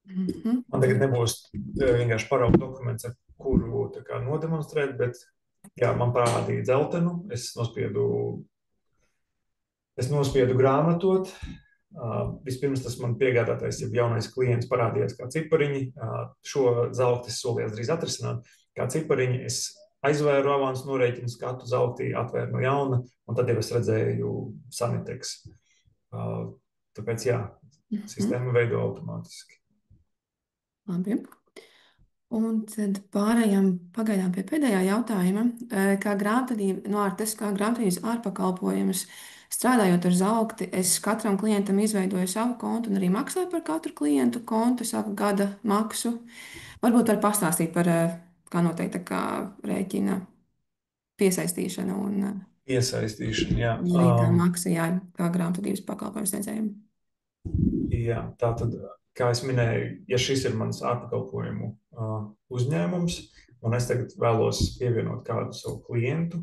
Man tagad nebūs vienkārši paraugu dokuments, ar kuru nodemonstrēt, bet jā, man parādīja dzeltenu, es nospiedu grāmatot. Vispirms tas man piegādātais, ja jaunais klients parādījās kā cipariņi. Šo zaukti es solījos drīz atrisināt. Kā cipariņi es aizvēru avansu norēķinu skatu zauktī, atvēru no jauna, un tad jau es redzēju Sanitex. Tāpēc jā, sistēma veido automātiski. Labi. Un tad pārējām pagaidām pie pēdējā jautājuma. Kā grāmatvedības ārpakalpojumus strādājot ar zaukti, es katram klientam izveidoju savu kontu un arī maksāju par katru klientu kontu, savu gada maksu. Varbūt var pastāstīt par, kā noteikti, kā rēķina piesaistīšana un Iesaistīšana, jā. arī tā maksa, jā, kā grāmatvedības pakalpojumu sniedzējiem. Jā, tātad, kā es minēju, ja šis ir mans ārpakalpojumu uzņēmums, un es tagad vēlos pievienot kādu savu klientu,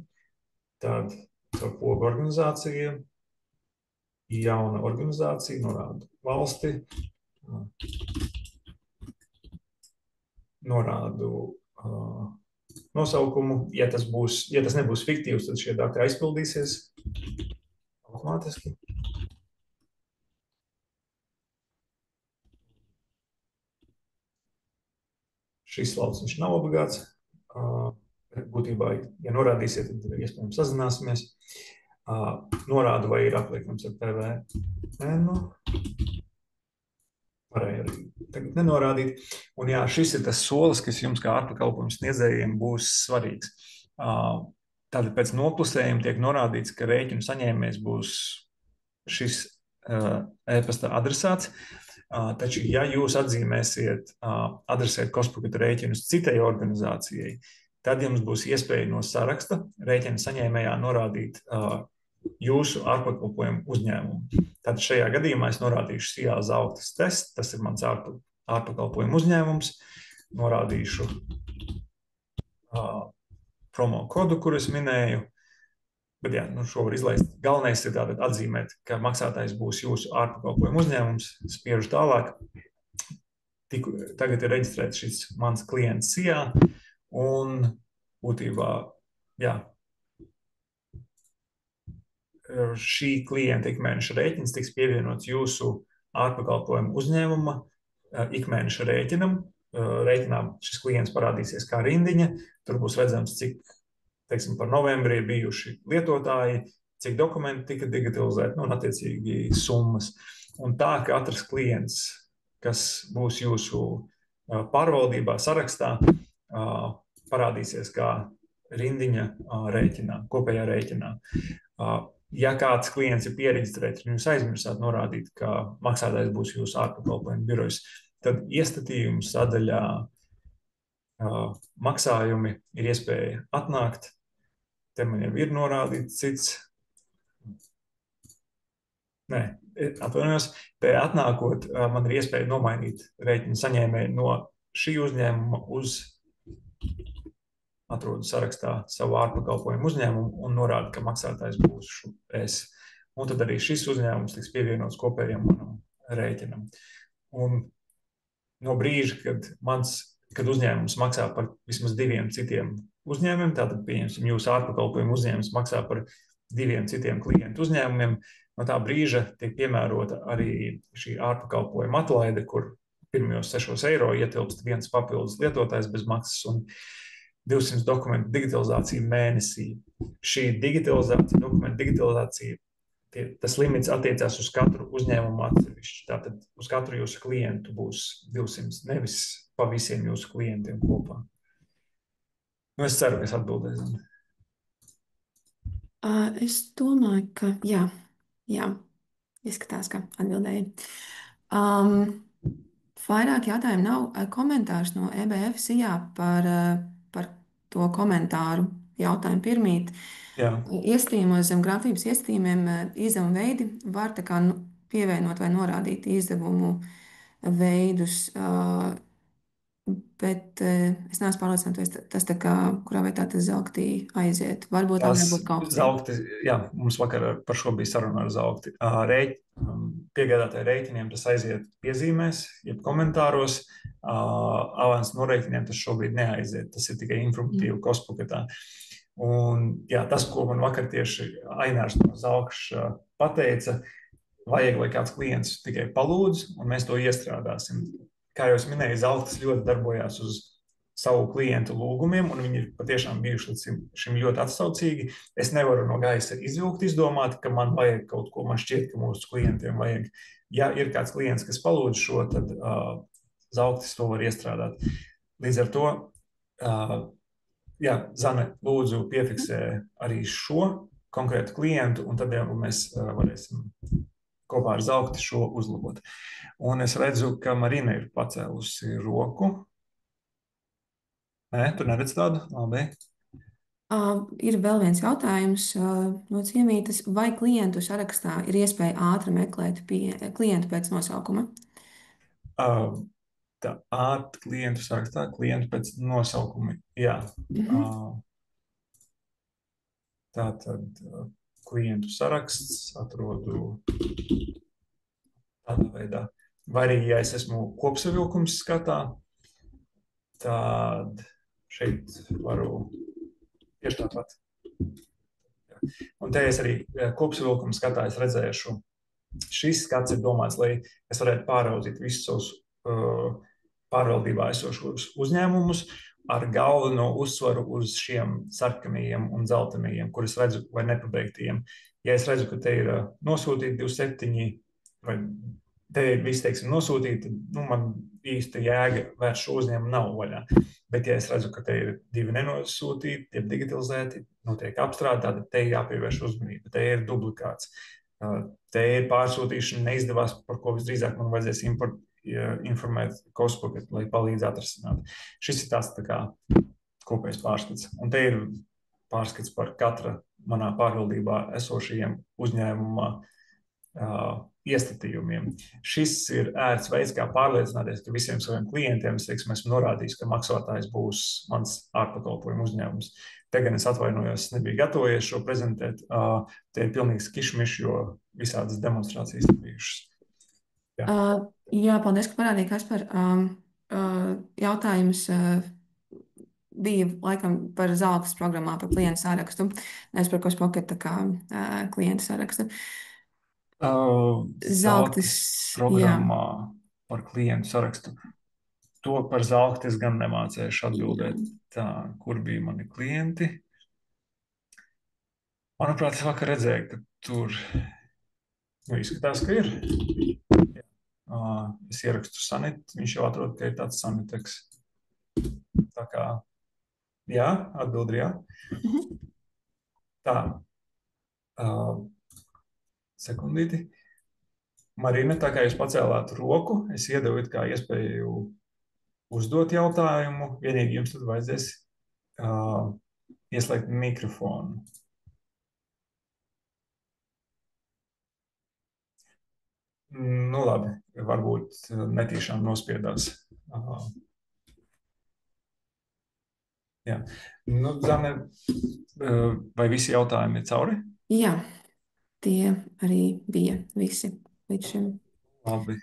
tad savu pogu organizāciju, jauna organizācija, norādu valsti, norādu nosaukumu. Ja tas nebūs fiktīvs, tad šie dati aizpildīsies automātiski. Šis lauciņš nav obligāts. Būtībā, ja norādīsiet, tad iespējams sazināsimies. Norādu, vai ir apliekams ar PVN. Varēja arī tagad nenorādīt. Un jā, šis ir tas solis, kas jums kā ārpakalpojumu sniedzējiem būs svarīgs. Tātad pēc noklusējuma tiek norādīts, ka rēķinu saņēmējs būs šis e-pasta adresāts. Taču, ja jūs atzīmēsiet adresēt Kosmopaketa rēķinus citai organizācijai, tad jums būs iespēja no saraksta rēķina saņēmējā norādīt jūsu ārpakalpojumu uzņēmumu. Tad šajā gadījumā es norādīšu SIA Zaugtes tests, tas ir mans ārpakalpojumu uzņēmums, norādīšu promo kodu, kur es minēju, bet jā, šo var izlaist. Galvenais ir tātad atzīmēt, ka maksātājs būs jūsu ārpakalpojumu uzņēmums, spiežu tālāk. Tagad ir reģistrēts šis mans klients SIA, un būtībā, jā, šī klienta ikmēneša rēķins tiks pievienots jūsu ārpakalpojumu uzņēmuma ikmēneša rēķinam. Rēķinā šis klients parādīsies kā rindiņa. Tur būs redzams, cik, teiksim, par novembri ir bijuši lietotāji, cik dokumenti tika digitalizēti, un attiecīgi summas. Un tā katrs klients, kas būs jūsu pārvaldībā, sarakstā, parādīsies kā rindiņa rēķinā, kopējā rēķinā. Ja kāds klients ir pieregistrēts un jūs aizmirsāt norādīt, ka maksātājs būs jūsu ārpakalpojumu birojs, tad iestatījuma sadaļā maksājumi ir iespēja atnākt. Te man jau ir norādīts cits. Nē, atvainojos. Te atnākot, man ir iespēja nomainīt rēķinu saņēmēju no šī uzņēmuma uz atrodu sarakstā savu ārpakalpojumu uzņēmumu un norāda, ka maksātājs būs es. Un tad arī šis uzņēmums tiks pievienots kopējam manam rēķinam. Un no brīža, kad uzņēmums maksā par vismaz 2 citiem uzņēmumiem, tātad pieņemsim jūsu ārpakalpojumu uzņēmums maksā par 2 citiem klientu uzņēmumiem, no tā brīža tiek piemērota arī šī ārpakalpojuma atlaide, kur pirmajos 6 eiro ietilpst viens papildus lietotājs bez maksas un 200 dokumentu digitalizācija mēnesī. Šī dokumentu digitalizācija, tas limits attiecās uz katru uzņēmumu atsevišķi. Tātad uz katru jūsu klientu būs 200, nevis pa visiem jūsu klientiem kopā. Nu, es ceru, ka es atbildēju. Es domāju, ka jā, izskatās, ka atbildēju. Vairāk jautājumu nav. Komentārs no EBF SIA par to komentāru jautājumu pirmīt. Iestījumos zem grāmatvedības iestījumiem izdevuma veidi var tā kā pievienot vai norādīt izdevumu veidus, bet es neesmu pārliecināta, tas tā kā, kurā vietā tas Zelgtī aiziet. Varbūt tā varbūt kaut kas. Zelgti, jā, mums vakar par šo bija saruna ar Zelgti. Piegādātāju rēķiniem tas aiziet piezīmēs, jeb komentāros. Avans no rēķiniem tas šobrīd neaiziet. Tas ir tikai informatīvi Kosmopaketā. Un jā, tas, ko man vakar tieši Ainārs no Zelgša pateica, vajag, lai kāds klients tikai palūdz, un mēs to iestrādāsim. Kā jau es minēju, Zelgtis ļoti darbojās uz savu klientu lūgumiem, un viņi ir patiešām bijuši līdz šim ļoti atsaucīgi. Es nevaru no gaisa izdomāt, ka man vajag kaut ko, man šķiet, ka mūsu klientiem vajag. Ja ir kāds klients, kas palūdz šo, tad Zelgtis to var iestrādāt. Līdz ar to, jā, Zane, lūdzu piefiksē arī šo konkrētu klientu, un tad jau mēs varēsim kopā ar Zelgti šo uzlabot. Un es redzu, ka Marina ir pacēlusi roku. Nē, tu neredz tādu? Labi. Ir vēl viens jautājums no ciemītes. Vai klientu sarakstā ir iespēja ātri meklēt klientu pēc nosaukuma? Tā ātri klientu sarakstā, klientu pēc nosaukuma, jā. Tātad klientu saraksts atrodu tādā veidā. Vai arī, ja es esmu kopsavilkums skatā, tad šeit varu tieši tāpat. Un te es arī kopsavilkums skatā es redzēšu. Šis skats ir domāts, lai es varētu pāraudzīt visus savus pārvaldībā esošos uzņēmumus ar galveno uzsvaru uz šiem sarkanajiem un dzeltenajiem, kurus redzu vai nepabeigtiem. Ja es redzu, ka te ir nosūtīti 27 vai te ir viss, teiksim, nosūtīti, nu, man īsta jēga vairs šo uzņēmumu nav vaļā. Bet, ja es redzu, ka te ir 2 nenosūtīti, tie digitalizēti, notiek apstrādāti, tad te ir jāpievērš uzmanība, te ir dublikāts. Te ir pārsūtīšana neizdevās, par ko visdrīzāk man vajadzēs informēt Kospoket, lai palīdz atrisināt. Šis ir tāds tā kā kopējs pārskats. Un te ir pārskats par katra manā pārvaldībā esošajiem uzņēmumā iestatījumiem. Šis ir ērts veids, kā pārliecināties, ka visiem saviem klientiem esmu norādījis, ka maksātājs būs mans ārpakalpojumu uzņēmums. Te gan es atvainojos, es nebiju gatavojies šo prezentēt. Te ir pilnīgs kišmišs, jo visādas demonstrācijas ir bijušas. Jā, paldies, ka parādīji, Kaspar. Jautājums bija laikam par Zeltas programmā, par klientu sārakstu, nevis par Kospoket klientu sārakstu. Zeltas programmā par klientu sarakstu. To par zeltu es gan nemācēšu atbildēt. Tā, kur bija mani klienti? Manuprāt, es vakar redzēju, ka tur izskatās, ka ir. Es ierakstu Sanit, viņš jau atrod, ka ir tāds Saniteks. Tā kā, jā, atbildi jā. Tā. Sekundīti. Marina, tā kā jūs pacēlāt roku, es iedevu it kā iespēju uzdot jautājumu. Vienīgi jums tad vajadzēs ieslēgt mikrofonu. Nu labi, varbūt netīšām nospiedās. Jā. Nu, Zane, vai visi jautājumi ir cauri? Jā, tie arī bija visi līdz šim. Labi.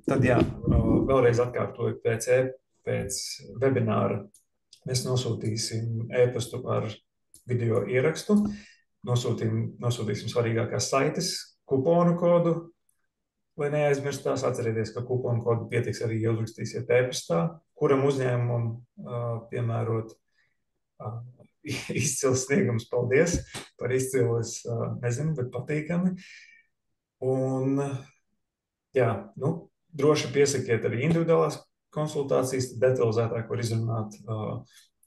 Tad jā, vēlreiz atkārtoju pēc webināra. Mēs nosūtīsim e-pastu ar video ierakstu. Nosūtīsim svarīgākās saites, kuponu kodu. Lai neaizmirstās, atcerieties, ka kuponu kodu pietiks arī, ja uzrakstīsiet e-pastā, kuram uzņēmumam piemērot izcils sniegums. Paldies par izcilu, es nezinu, bet patīkami. Un jā, nu, droši piesakiet arī individuālās konsultācijas, detalizētāk var izrunāt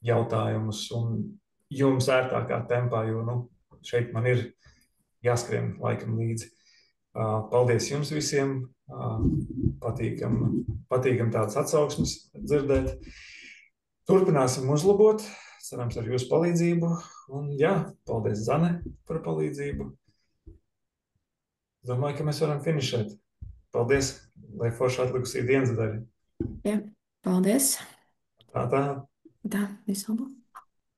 jautājumus un jums ērtākā tempā, jo nu, šeit man ir jāskrien laikam līdzi. Paldies jums visiem, patīkam tādas atsauksmes dzirdēt. Turpināsim uzlabot, cerams ar jūsu palīdzību, un jā, paldies Zane par palīdzību. Domāju, ka mēs varam finišēt. Paldies, lai forši atlikusī dienas daļa. Jā, paldies. Tā. Tā, visu labu.